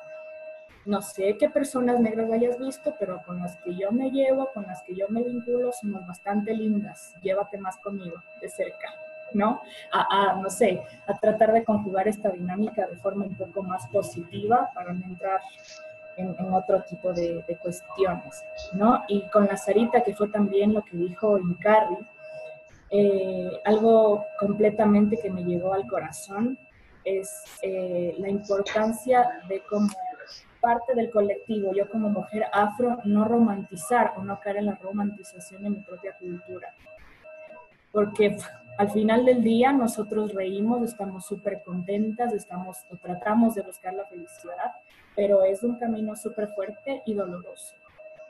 no sé qué personas negras hayas visto, pero con las que yo me llevo, con las que yo me vinculo, somos bastante lindas. Llévate más conmigo, de cerca, ¿no? No sé, a tratar de conjugar esta dinámica de forma un poco más positiva para no entrar en otro tipo de cuestiones, ¿no? Y con la Sarita, que fue también lo que dijo Incarri, algo completamente que me llegó al corazón es la importancia de cómo parte del colectivo, yo como mujer afro, no romantizar o no caer en la romantización de mi propia cultura. Porque al final del día nosotros reímos, estamos súper contentas, tratamos de buscar la felicidad, pero es un camino súper fuerte y doloroso,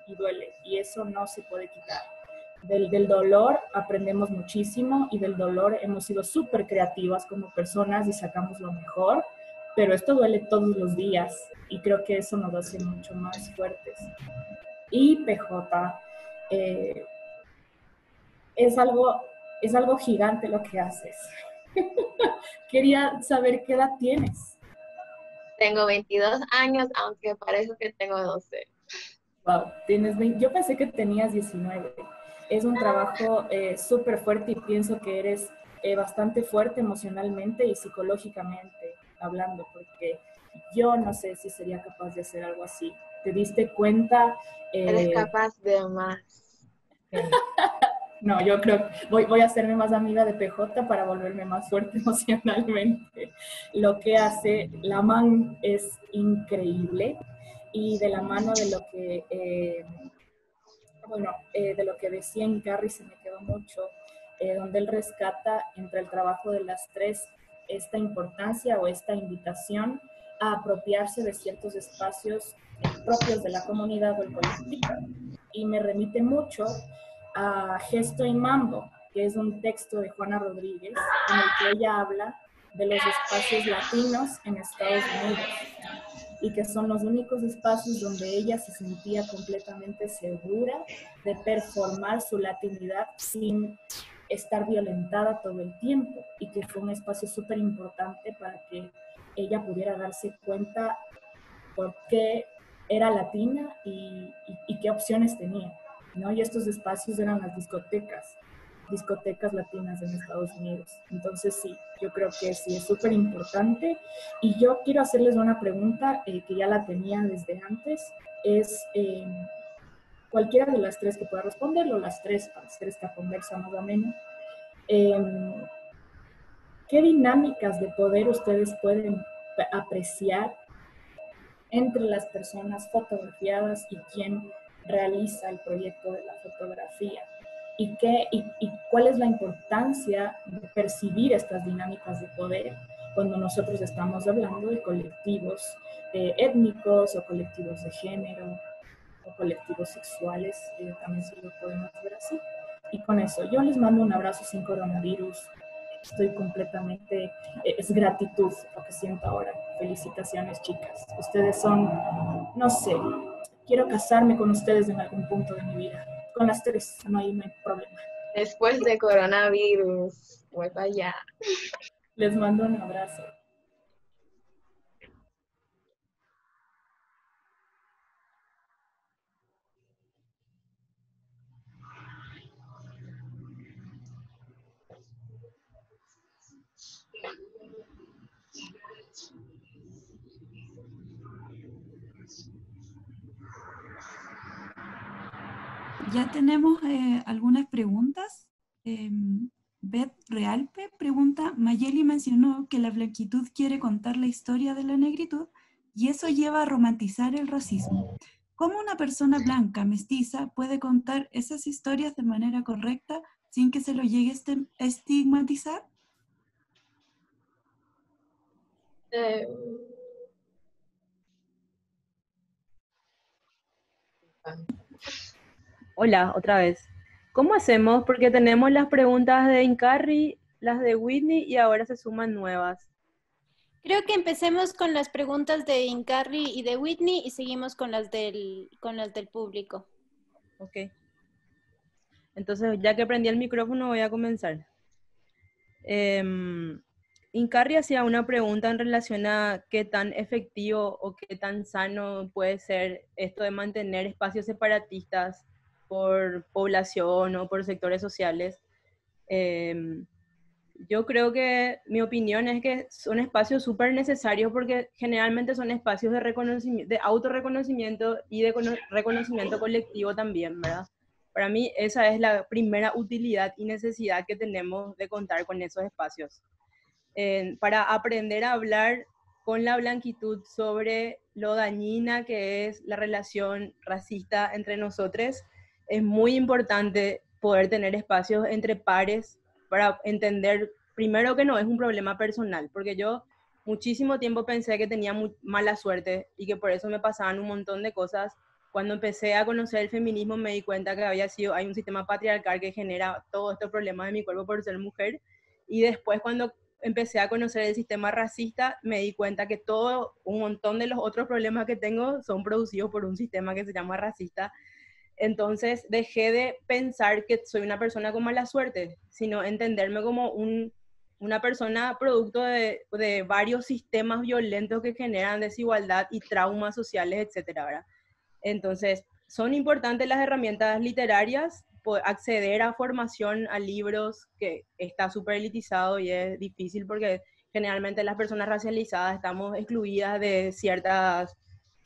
y duele, y eso no se puede quitar. Del dolor aprendemos muchísimo, y del dolor hemos sido súper creativas como personas y sacamos lo mejor, pero esto duele todos los días, y creo que eso nos hace mucho más fuertes. Y PJ, es algo gigante lo que haces. Quería saber qué edad tienes. Tengo 22 años, aunque parece que tengo 12. Wow, yo pensé que tenías 19. Es un trabajo súper fuerte, y pienso que eres bastante fuerte emocionalmente y psicológicamente hablando, porque yo no sé si sería capaz de hacer algo así. ¿Te diste cuenta? Eres capaz de más. No, yo creo que voy a hacerme más amiga de PJ para volverme más fuerte emocionalmente. Lo que hace la man es increíble, y de la mano de lo que, de lo que decía Incarri se me quedó mucho, donde él rescata entre el trabajo de las tres esta importancia o esta invitación a apropiarse de ciertos espacios propios de la comunidad o el colectivo. Y me remite mucho a Gesto y Mambo, que es un texto de Juana Rodríguez, en el que ella habla de los espacios latinos en Estados Unidos, y que son los únicos espacios donde ella se sentía completamente segura de performar su latinidad sin estar violentada todo el tiempo, y que fue un espacio súper importante para que ella pudiera darse cuenta por qué era latina y qué opciones tenía, ¿no? Y estos espacios eran las discotecas latinas en Estados Unidos. Entonces sí, yo creo que sí es súper importante. Y yo quiero hacerles una pregunta que ya la tenía desde antes, es cualquiera de las tres que pueda responderlo, las tres, para hacer esta conversa más o menos. ¿Qué dinámicas de poder ustedes pueden apreciar entre las personas fotografiadas y quien realiza el proyecto de la fotografía? ¿Y cuál es la importancia de percibir estas dinámicas de poder cuando nosotros estamos hablando de colectivos étnicos o colectivos de género o colectivos sexuales? También se lo podemos ver así. Y con eso, yo les mando un abrazo sin coronavirus. Estoy completamente, es gratitud lo que siento ahora. Felicitaciones, chicas. Ustedes son, no sé, quiero casarme con ustedes en algún punto de mi vida. Con las tres, no hay problema. Después de coronavirus, voy para allá. Les mando un abrazo. Ya tenemos algunas preguntas. Beth Realpe pregunta, Mayeli mencionó que la blanquitud quiere contar la historia de la negritud y eso lleva a romantizar el racismo. ¿Cómo una persona blanca, mestiza, puede contar esas historias de manera correcta sin que se lo llegue a estigmatizar? Hola, otra vez. ¿Cómo hacemos? Porque tenemos las preguntas de Incarri, las de Whitney y ahora se suman nuevas. Creo que empecemos con las preguntas de Incarri y de Whitney y seguimos con las del público. Ok. Entonces, ya que prendí el micrófono, voy a comenzar. Incarri hacía una pregunta en relación a qué tan efectivo o qué tan sano puede ser esto de mantener espacios separatistas por población o por sectores sociales. Yo creo que mi opinión es que son espacios súper necesarios porque generalmente son espacios de reconocimiento, de autorreconocimiento y de reconocimiento colectivo también, ¿verdad? Para mí esa es la primera utilidad y necesidad que tenemos de contar con esos espacios. Para aprender a hablar con la blanquitud sobre lo dañina que es la relación racista entre nosotros, es muy importante poder tener espacios entre pares para entender primero que no es un problema personal, porque yo muchísimo tiempo pensé que tenía mala suerte y que por eso me pasaban un montón de cosas. Cuando empecé a conocer el feminismo me di cuenta que hay un sistema patriarcal que genera todos estos problemas de mi cuerpo por ser mujer, y después cuando empecé a conocer el sistema racista me di cuenta que un montón de los otros problemas que tengo son producidos por un sistema que se llama racista. Entonces dejé de pensar que soy una persona con mala suerte, sino entenderme como una persona producto de varios sistemas violentos que generan desigualdad y traumas sociales, etcétera, ¿verdad? Entonces, son importantes las herramientas literarias, acceder a formación, a libros, que está súper elitizado y es difícil porque generalmente las personas racializadas estamos excluidas de ciertas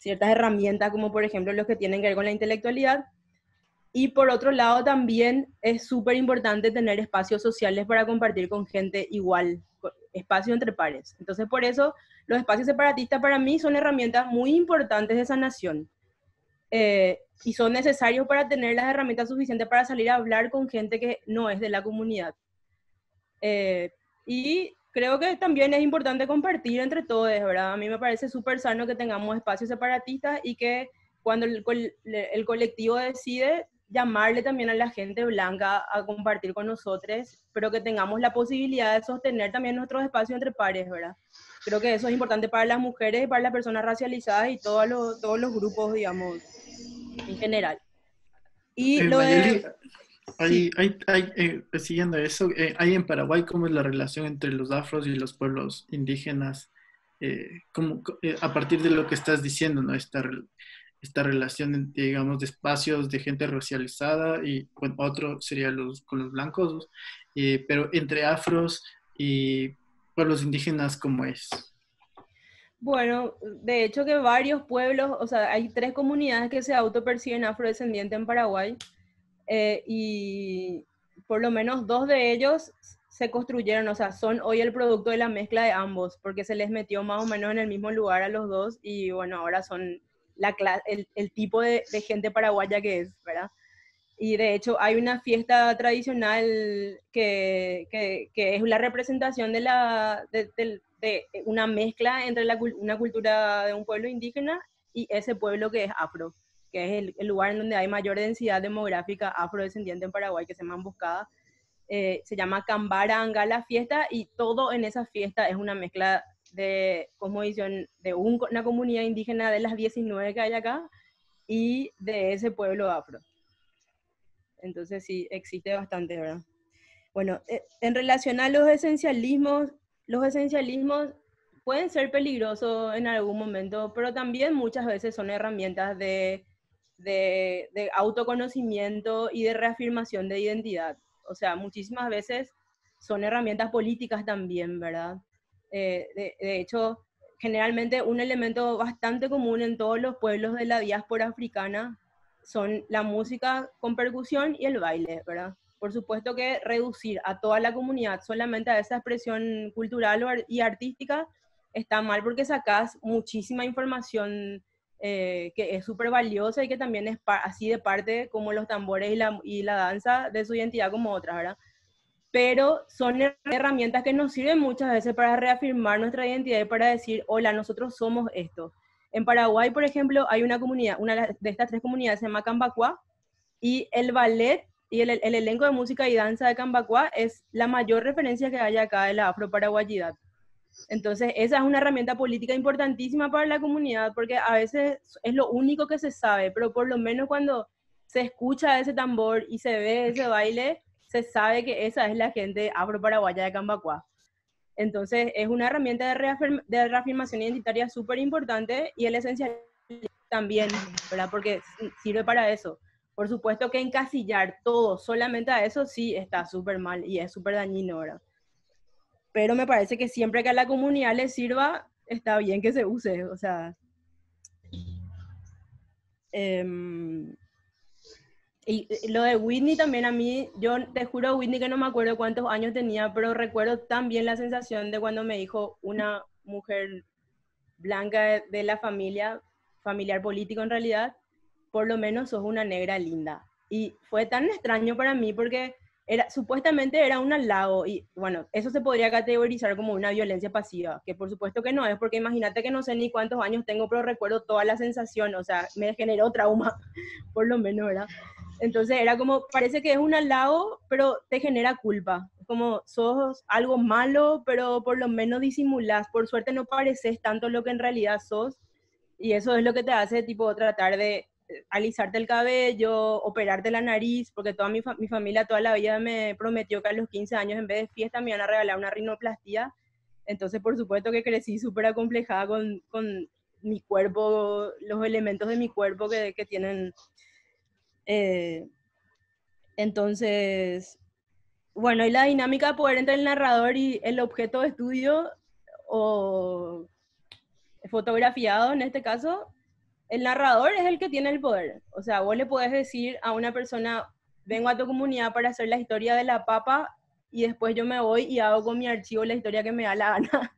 herramientas, como por ejemplo los que tienen que ver con la intelectualidad. Y por otro lado también es súper importante tener espacios sociales para compartir con gente igual, espacios entre pares. Entonces por eso los espacios separatistas para mí son herramientas muy importantes de sanación. Y son necesarios para tener las herramientas suficientes para salir a hablar con gente que no es de la comunidad. Y creo que también es importante compartir entre todos, ¿verdad? A mí me parece súper sano que tengamos espacios separatistas y que cuando el colectivo decide, llamarle también a la gente blanca a compartir con nosotros, pero que tengamos la posibilidad de sostener también nuestros espacios entre pares, ¿verdad? Creo que eso es importante para las mujeres y para las personas racializadas y todos los grupos, digamos, en general. Y lo Mayeli, sí. siguiendo eso, ¿hay en Paraguay cómo es la relación entre los afros y los pueblos indígenas? A partir de lo que estás diciendo, ¿no? Esta relación, digamos, de espacios de gente racializada y bueno, otro sería con los blancos, pero entre afros y pueblos indígenas, ¿cómo es? Bueno, de hecho que varios pueblos, o sea, hay 3 comunidades que se autoperciben afrodescendientes en Paraguay, y por lo menos 2 de ellos se construyeron, o sea, son hoy el producto de la mezcla de ambos, porque se les metió más o menos en el mismo lugar a los 2 y bueno, ahora son el tipo de gente paraguaya que es, ¿verdad? Y de hecho hay una fiesta tradicional que es la representación de una mezcla entre una cultura de un pueblo indígena y ese pueblo que es afro, que es el lugar en donde hay mayor densidad demográfica afrodescendiente en Paraguay, que se llama Emboscada. Se llama Cambara Angala Fiesta, y todo en esa fiesta es una mezcla de cosmovisión de una comunidad indígena de las 19 que hay acá y de ese pueblo afro. Entonces sí, existe bastante, ¿verdad? Bueno, en relación a los esencialismos pueden ser peligrosos en algún momento, pero también muchas veces son herramientas de autoconocimiento y de reafirmación de identidad. O sea, muchísimas veces son herramientas políticas también, ¿verdad? De hecho, generalmente un elemento bastante común en todos los pueblos de la diáspora africana son la música con percusión y el baile, ¿verdad? Por supuesto que reducir a toda la comunidad solamente a esa expresión cultural y artística está mal, porque sacas muchísima información que es súper valiosa y que también es así de parte como los tambores y la danza de su identidad como otras, ¿verdad? Pero son herramientas que nos sirven muchas veces para reafirmar nuestra identidad y para decir, hola, nosotros somos esto. En Paraguay, por ejemplo, hay una comunidad, una de estas 3 comunidades se llama Cambacuá, y el ballet y el elenco de música y danza de Cambacuá es la mayor referencia que hay acá de la afroparaguayidad. Entonces, esa es una herramienta política importantísima para la comunidad, porque a veces es lo único que se sabe, pero por lo menos cuando se escucha ese tambor y se ve ese baile, se sabe que esa es la gente afroparaguaya de Cambacuá. Entonces es una herramienta de reafirmación identitaria súper importante, y el esencialismo también, ¿verdad? Porque sirve para eso. Por supuesto que encasillar todo solamente a eso sí está súper mal y es súper dañino, ¿verdad? Pero me parece que siempre que a la comunidad le sirva, está bien que se use, o sea... y lo de Whitney también, a mí, yo te juro, Whitney, que no me acuerdo cuántos años tenía, pero recuerdo también la sensación de cuando me dijo una mujer blanca de la familia, familiar político en realidad, por lo menos sos una negra linda. Y fue tan extraño para mí porque supuestamente era un halago, y bueno, eso se podría categorizar como una violencia pasiva, que por supuesto que no es, porque imagínate que no sé ni cuántos años tengo, pero recuerdo toda la sensación, o sea, me generó trauma, por lo menos, ¿verdad? Entonces era como, parece que es un halago, pero te genera culpa. Como sos algo malo, pero por lo menos disimulás. Por suerte no pareces tanto lo que en realidad sos. Y eso es lo que te hace, tipo, tratar de alisarte el cabello, operarte la nariz, porque toda mi familia toda la vida me prometió que a los 15 años, en vez de fiesta, me iban a regalar una rinoplastia. Entonces, por supuesto que crecí súper acomplejada con mi cuerpo, los elementos de mi cuerpo que tienen... entonces, bueno, y la dinámica de poder entre el narrador y el objeto de estudio o fotografiado en este caso, el narrador es el que tiene el poder. O sea, vos le podés decir a una persona, vengo a tu comunidad para hacer la historia de la papa y después yo me voy y hago con mi archivo la historia que me da la gana.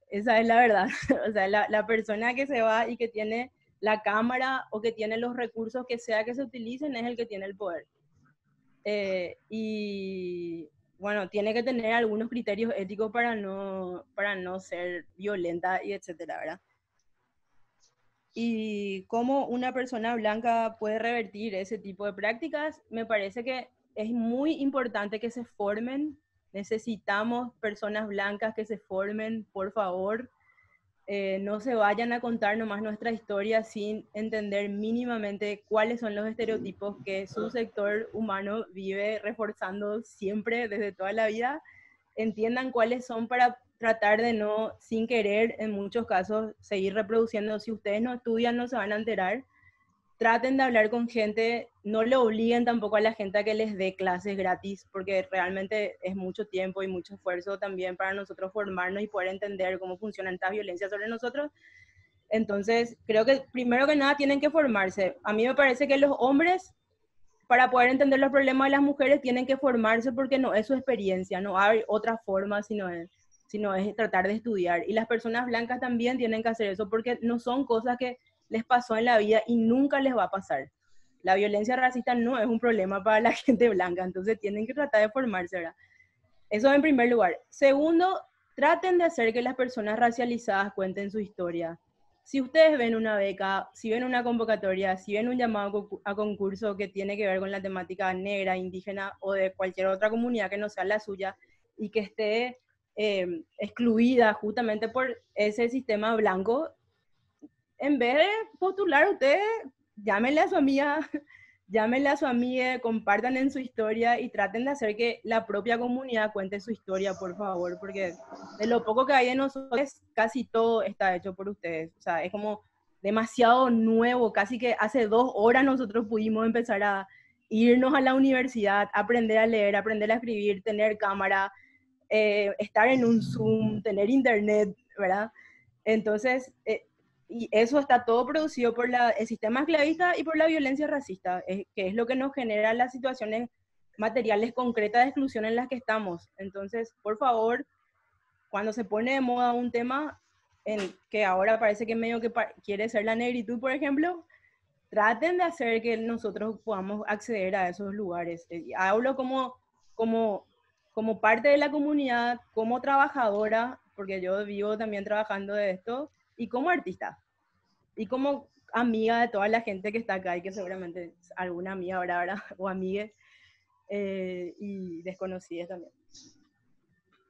Esa es la verdad. O sea, la persona que se va y que tiene la cámara o que tiene los recursos que sea que se utilicen es el que tiene el poder. Y bueno, tiene que tener algunos criterios éticos para no ser violenta y etcétera, ¿verdad? Y cómo una persona blanca puede revertir ese tipo de prácticas, me parece que es muy importante que se formen. Necesitamos personas blancas que se formen, por favor. No se vayan a contar nomás nuestra historia sin entender mínimamente cuáles son los estereotipos que su sector humano vive reforzando siempre desde toda la vida. Entiendan cuáles son para tratar de no, sin querer, en muchos casos, seguir reproduciendo. Si ustedes no estudian, no se van a enterar. Traten de hablar con gente, no le obliguen tampoco a la gente a que les dé clases gratis, porque realmente es mucho tiempo y mucho esfuerzo también para nosotros formarnos y poder entender cómo funcionan estas violencias sobre nosotros. Entonces, creo que primero que nada tienen que formarse. A mí me parece que los hombres, para poder entender los problemas de las mujeres, tienen que formarse porque no es su experiencia, no hay otra forma sino es tratar de estudiar. Y las personas blancas también tienen que hacer eso porque no son cosas que les pasó en la vida y nunca les va a pasar. La violencia racista no es un problema para la gente blanca, entonces tienen que tratar de formarse, ¿verdad? Eso en primer lugar. Segundo, traten de hacer que las personas racializadas cuenten su historia. Si ustedes ven una beca, si ven una convocatoria, si ven un llamado a concurso que tiene que ver con la temática negra, indígena o de cualquier otra comunidad que no sea la suya y que esté excluida justamente por ese sistema blanco, en vez de postular ustedes, llámenle a su amiga, compartan en su historia y traten de hacer que la propia comunidad cuente su historia, por favor, porque de lo poco que hay de nosotros, casi todo está hecho por ustedes. O sea, es como demasiado nuevo, casi que hace 2 horas nosotros pudimos empezar a irnos a la universidad, aprender a leer, aprender a escribir, tener cámara, estar en un Zoom, tener internet, ¿verdad? Entonces, y eso está todo producido por el sistema esclavista y por la violencia racista, que es lo que nos genera las situaciones materiales concretas de exclusión en las que estamos. Entonces, por favor, cuando se pone de moda un tema que ahora parece que medio que quiere ser la negritud, por ejemplo, traten de hacer que nosotros podamos acceder a esos lugares. Hablo como parte de la comunidad, como trabajadora, porque yo vivo también trabajando de esto, y como artista, y como amiga de toda la gente que está acá, y que seguramente alguna amiga habrá, ¿verdad? O amigue, y desconocidas también.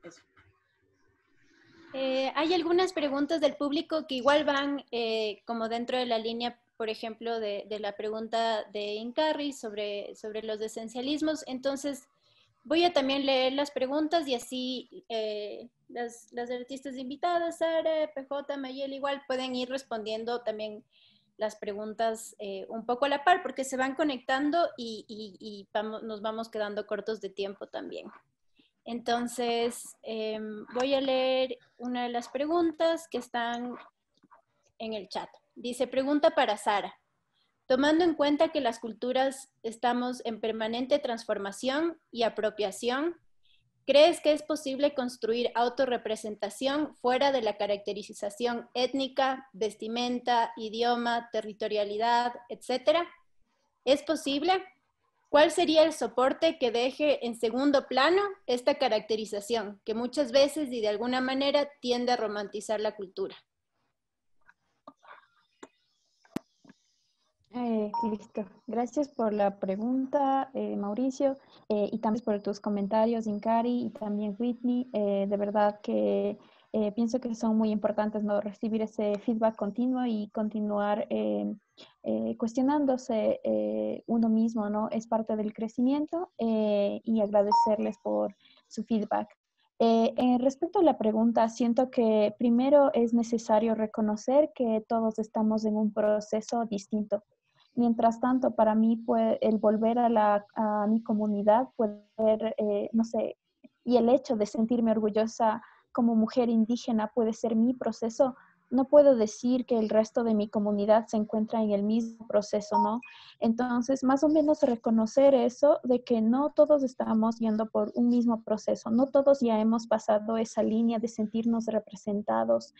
Eso. Hay algunas preguntas del público que igual van como dentro de la línea, por ejemplo, de la pregunta de Incarri sobre los esencialismos. Entonces, Voy a también leer las preguntas y así las artistas invitadas, Sara, PJ, Mayel, igual pueden ir respondiendo también las preguntas un poco a la par, porque se van conectando y nos vamos quedando cortos de tiempo también. Entonces, voy a leer una de las preguntas que están en el chat. Dice, pregunta para Sara. Tomando en cuenta que las culturas estamos en permanente transformación y apropiación, ¿crees que es posible construir autorrepresentación fuera de la caracterización étnica, vestimenta, idioma, territorialidad, etcétera? ¿Es posible? ¿Cuál sería el soporte que deje en segundo plano esta caracterización, que muchas veces y de alguna manera tiende a romantizar la cultura? Listo. Gracias por la pregunta, Mauricio, y también por tus comentarios, Incari, y también Whitney. De verdad que pienso que son muy importantes, ¿no? Recibir ese feedback continuo y continuar cuestionándose uno mismo, ¿no? Es parte del crecimiento y agradecerles por su feedback. Respecto a la pregunta, siento que primero es necesario reconocer que todos estamos en un proceso distinto. Mientras tanto, para mí, el volver a mi comunidad, poder, no sé, y el hecho de sentirme orgullosa como mujer indígena puede ser mi proceso. No puedo decir que el resto de mi comunidad se encuentra en el mismo proceso, ¿no? Entonces, más o menos reconocer eso de que no todos estamos yendo por un mismo proceso, no todos ya hemos pasado esa línea de sentirnos representados.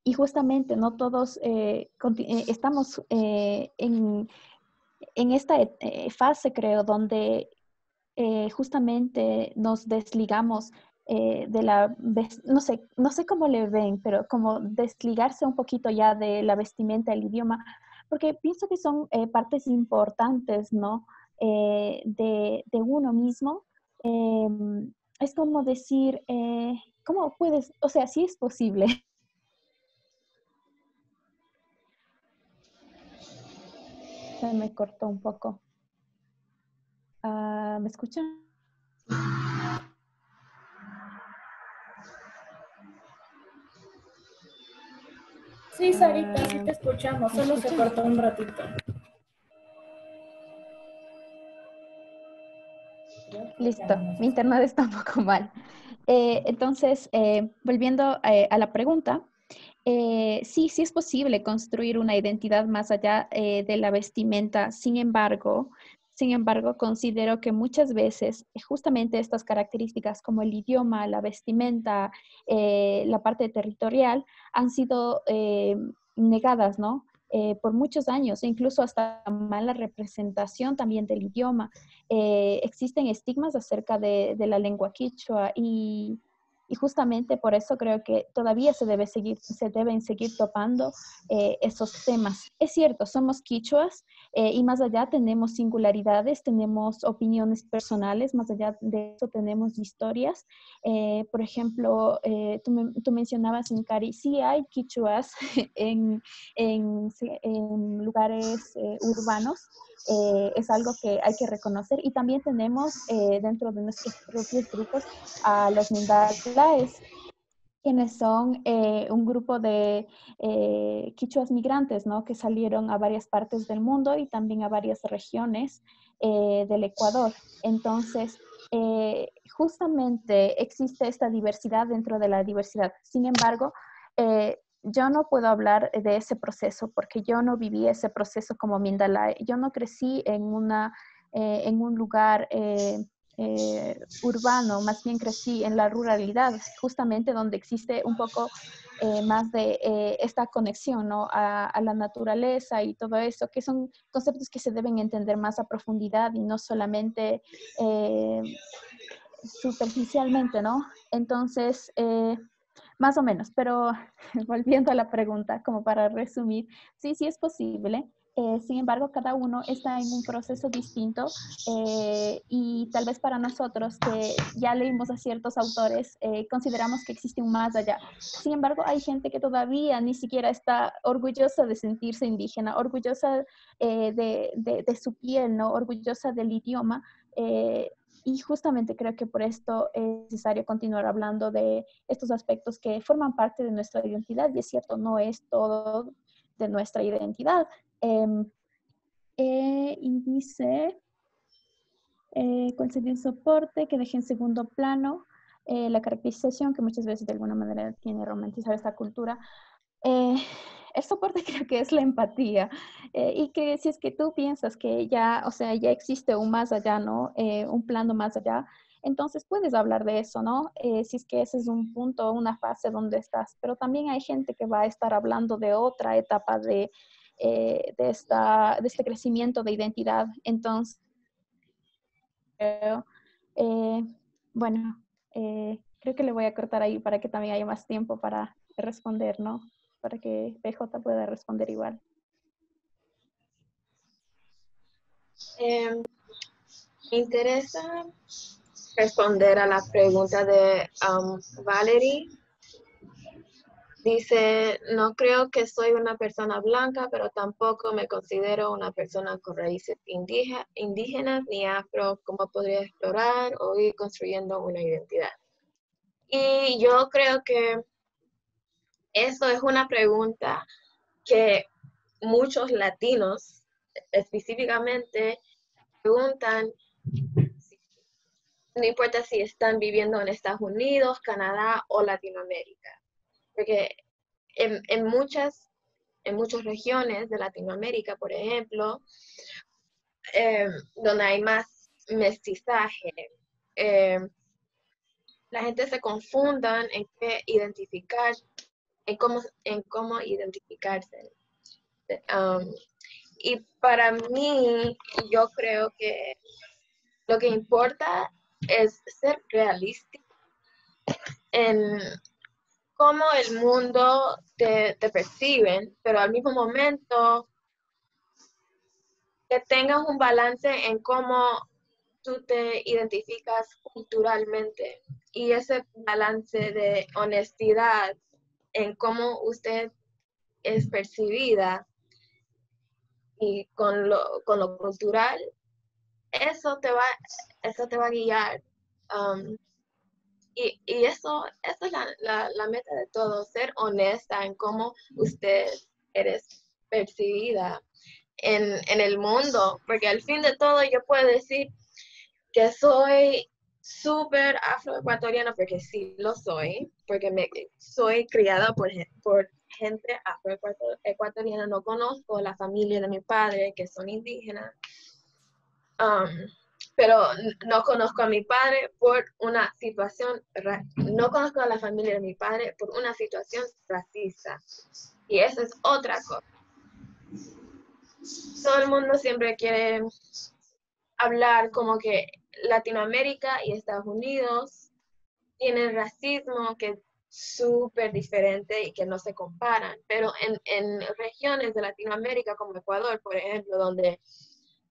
Y justamente no todos estamos en esta fase, creo, donde justamente nos desligamos de la, no sé cómo le ven, pero como desligarse un poquito ya de la vestimenta, el idioma, porque pienso que son partes importantes, ¿no? De uno mismo. Es como decir, ¿cómo puedes? O sea, sí es posible. Se me cortó un poco. ¿Me escuchan? Sí, Sarita, sí te escuchamos, solo se cortó un ratito. Listo, mi internet está un poco mal. Entonces, volviendo a la pregunta, sí es posible construir una identidad más allá de la vestimenta. Sin embargo, considero que muchas veces justamente estas características como el idioma, la vestimenta, la parte territorial han sido negadas, ¿no? Por muchos años, e incluso hasta mala representación también del idioma. Existen estigmas acerca de la lengua quichua y justamente por eso creo que todavía se deben seguir topando esos temas. Es cierto, somos quichuas y más allá tenemos singularidades, tenemos opiniones personales, más allá de eso tenemos historias. Por ejemplo, tú mencionabas, Incari, sí hay quichuas en lugares urbanos. Es algo que hay que reconocer y también tenemos dentro de nuestros propios grupos a los Mindalaes, quienes son un grupo de quichuas migrantes, ¿no? Que salieron a varias partes del mundo y también a varias regiones del Ecuador. Entonces, justamente existe esta diversidad dentro de la diversidad. Sin embargo, yo no puedo hablar de ese proceso porque yo no viví ese proceso como Mindalae. Yo no crecí en un lugar urbano, más bien crecí en la ruralidad, justamente donde existe un poco más de esta conexión, ¿no? a la naturaleza y todo eso, que son conceptos que se deben entender más a profundidad y no solamente superficialmente, ¿no? Entonces, más o menos, pero volviendo a la pregunta, como para resumir, sí es posible. Sin embargo, cada uno está en un proceso distinto y tal vez para nosotros que ya leímos a ciertos autores, consideramos que existe un más allá. Sin embargo, hay gente que todavía ni siquiera está orgullosa de sentirse indígena, orgullosa de su piel, ¿no? Orgullosa del idioma. Y justamente creo que por esto es necesario continuar hablando de estos aspectos que forman parte de nuestra identidad, y es cierto, no es todo de nuestra identidad. Y dice, conseguir soporte que deje en segundo plano la caracterización que muchas veces de alguna manera tiene romantizar esta cultura. El soporte creo que es la empatía, y que si es que tú piensas que ya, o sea, ya existe un más allá, ¿no? Un plano más allá, entonces puedes hablar de eso, ¿no? Si es que ese es un punto, una fase donde estás, pero también hay gente que va a estar hablando de otra etapa de este crecimiento de identidad. Entonces, bueno, creo que le voy a cortar ahí para que también haya más tiempo para responder, ¿no? Para que PJ pueda responder igual. Me interesa responder a la pregunta de Valerie. Dice, no creo que soy una persona blanca, pero tampoco me considero una persona con raíces indígenas ni afro. ¿Cómo podría explorar o ir construyendo una identidad? Y yo creo que eso es una pregunta que muchos latinos específicamente preguntan, no importa si están viviendo en Estados Unidos, Canadá o Latinoamérica. Porque en muchas regiones de Latinoamérica, por ejemplo, donde hay más mestizaje, la gente se confundan en qué identificar, en cómo identificarse. Y para mí, yo creo que lo que importa es ser realista en cómo el mundo te perciben, pero al mismo momento que tengas un balance en cómo tú te identificas culturalmente, y ese balance de honestidad en cómo usted es percibida y con lo cultural, eso te va a guiar. Y eso es la meta de todo, ser honesta en cómo usted eres percibida en el mundo, porque al fin de todo yo puedo decir que soy súper afroecuatoriana, porque sí lo soy, porque soy criada por gente afroecuatoriana. No conozco la familia de mi padre, que son indígenas, pero no conozco a mi padre por una situación, no conozco a la familia de mi padre por una situación racista, y eso es otra cosa. Todo el mundo siempre quiere hablar como que Latinoamérica y Estados Unidos tienen racismo que es súper diferente y que no se comparan, pero en regiones de Latinoamérica como Ecuador, por ejemplo, donde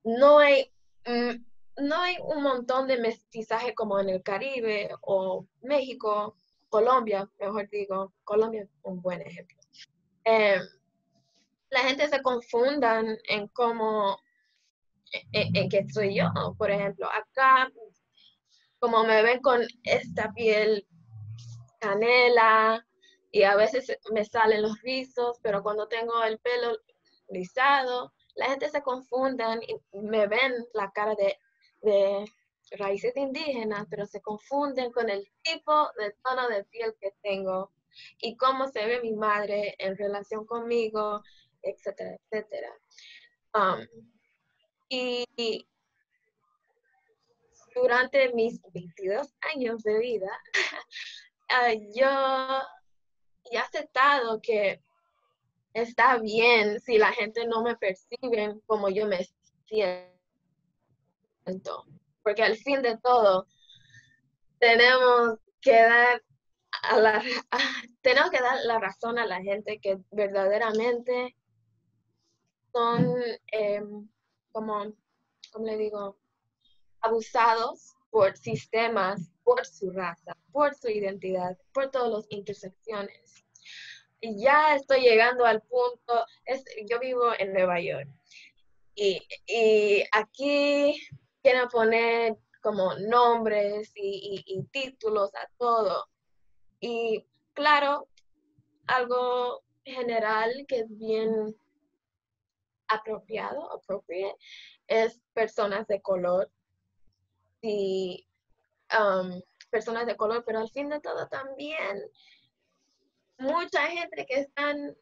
no hay un montón de mestizaje como en el Caribe o México, Colombia, mejor digo, Colombia es un buen ejemplo. La gente se confundan en cómo, en qué soy yo. Por ejemplo, acá, como me ven con esta piel canela y a veces me salen los rizos, pero cuando tengo el pelo rizado, la gente se confundan y me ven la cara de raíces indígenas, pero se confunden con el tipo de tono de piel que tengo y cómo se ve mi madre en relación conmigo, etcétera, etcétera. Y durante mis 22 años de vida, yo he aceptado que está bien si la gente no me percibe como yo me siento, porque al fin de todo tenemos que dar la razón a la gente que verdaderamente son, como le digo, abusados por sistemas, por su raza, por su identidad, por todas las intersecciones. Y ya estoy llegando al punto, yo vivo en Nueva York y aquí quieren poner como nombres y títulos a todo. Y claro, algo general que es bien apropiado, es personas de color. Y personas de color, pero al fin de todo también mucha gente que están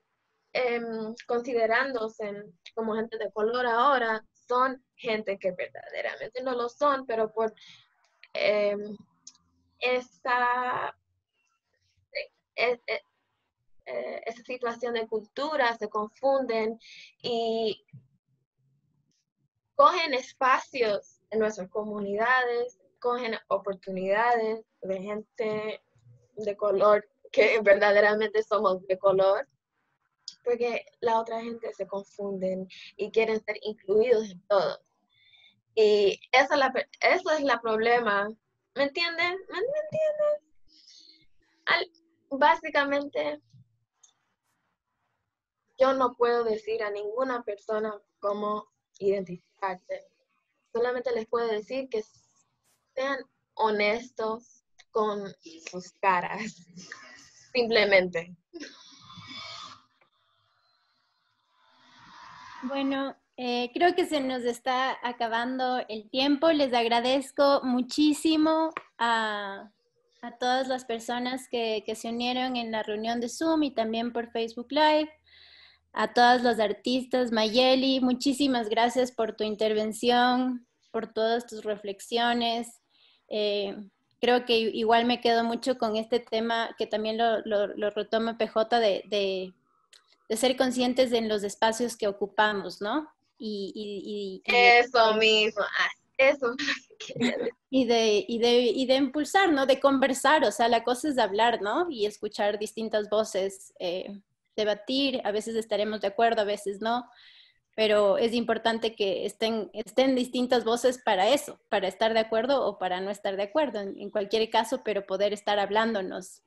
considerándose como gente de color ahora son gente que verdaderamente no lo son, pero por esa situación de cultura se confunden y cogen espacios en nuestras comunidades, cogen oportunidades de gente de color que verdaderamente somos de color, porque la otra gente se confunden y quieren ser incluidos en todo. Y eso es la problema. ¿Me entienden? ¿Me entiendes? Básicamente, yo no puedo decir a ninguna persona cómo identificarse. Solamente les puedo decir que sean honestos con sus caras. Simplemente. Bueno, creo que se nos está acabando el tiempo. Les agradezco muchísimo a todas las personas que se unieron en la reunión de Zoom y también por Facebook Live. A todas los artistas, Mayeli, muchísimas gracias por tu intervención, por todas tus reflexiones. Creo que igual me quedo mucho con este tema que también lo retoma PJ de ser conscientes en los espacios que ocupamos, ¿no? Eso mismo, eso. Y de impulsar, ¿no? De conversar, o sea, la cosa es hablar, ¿no? Y escuchar distintas voces, debatir, a veces estaremos de acuerdo, a veces no, pero es importante que estén distintas voces para eso, para estar de acuerdo o para no estar de acuerdo, en cualquier caso, pero poder estar hablándonos.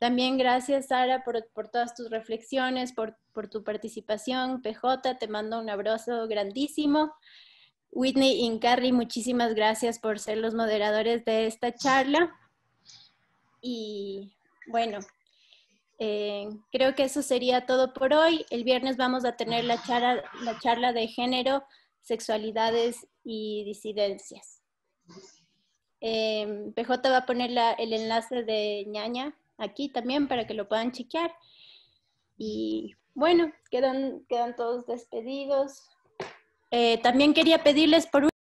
También gracias, Sara, por todas tus reflexiones, por tu participación. PJ, te mando un abrazo grandísimo. Whitney y Carrie, muchísimas gracias por ser los moderadores de esta charla. Y bueno, creo que eso sería todo por hoy. El viernes vamos a tener la charla de género, sexualidades y disidencias. PJ va a poner el enlace de Ñaña aquí también para que lo puedan chequear. Y bueno, quedan todos despedidos. También quería pedirles por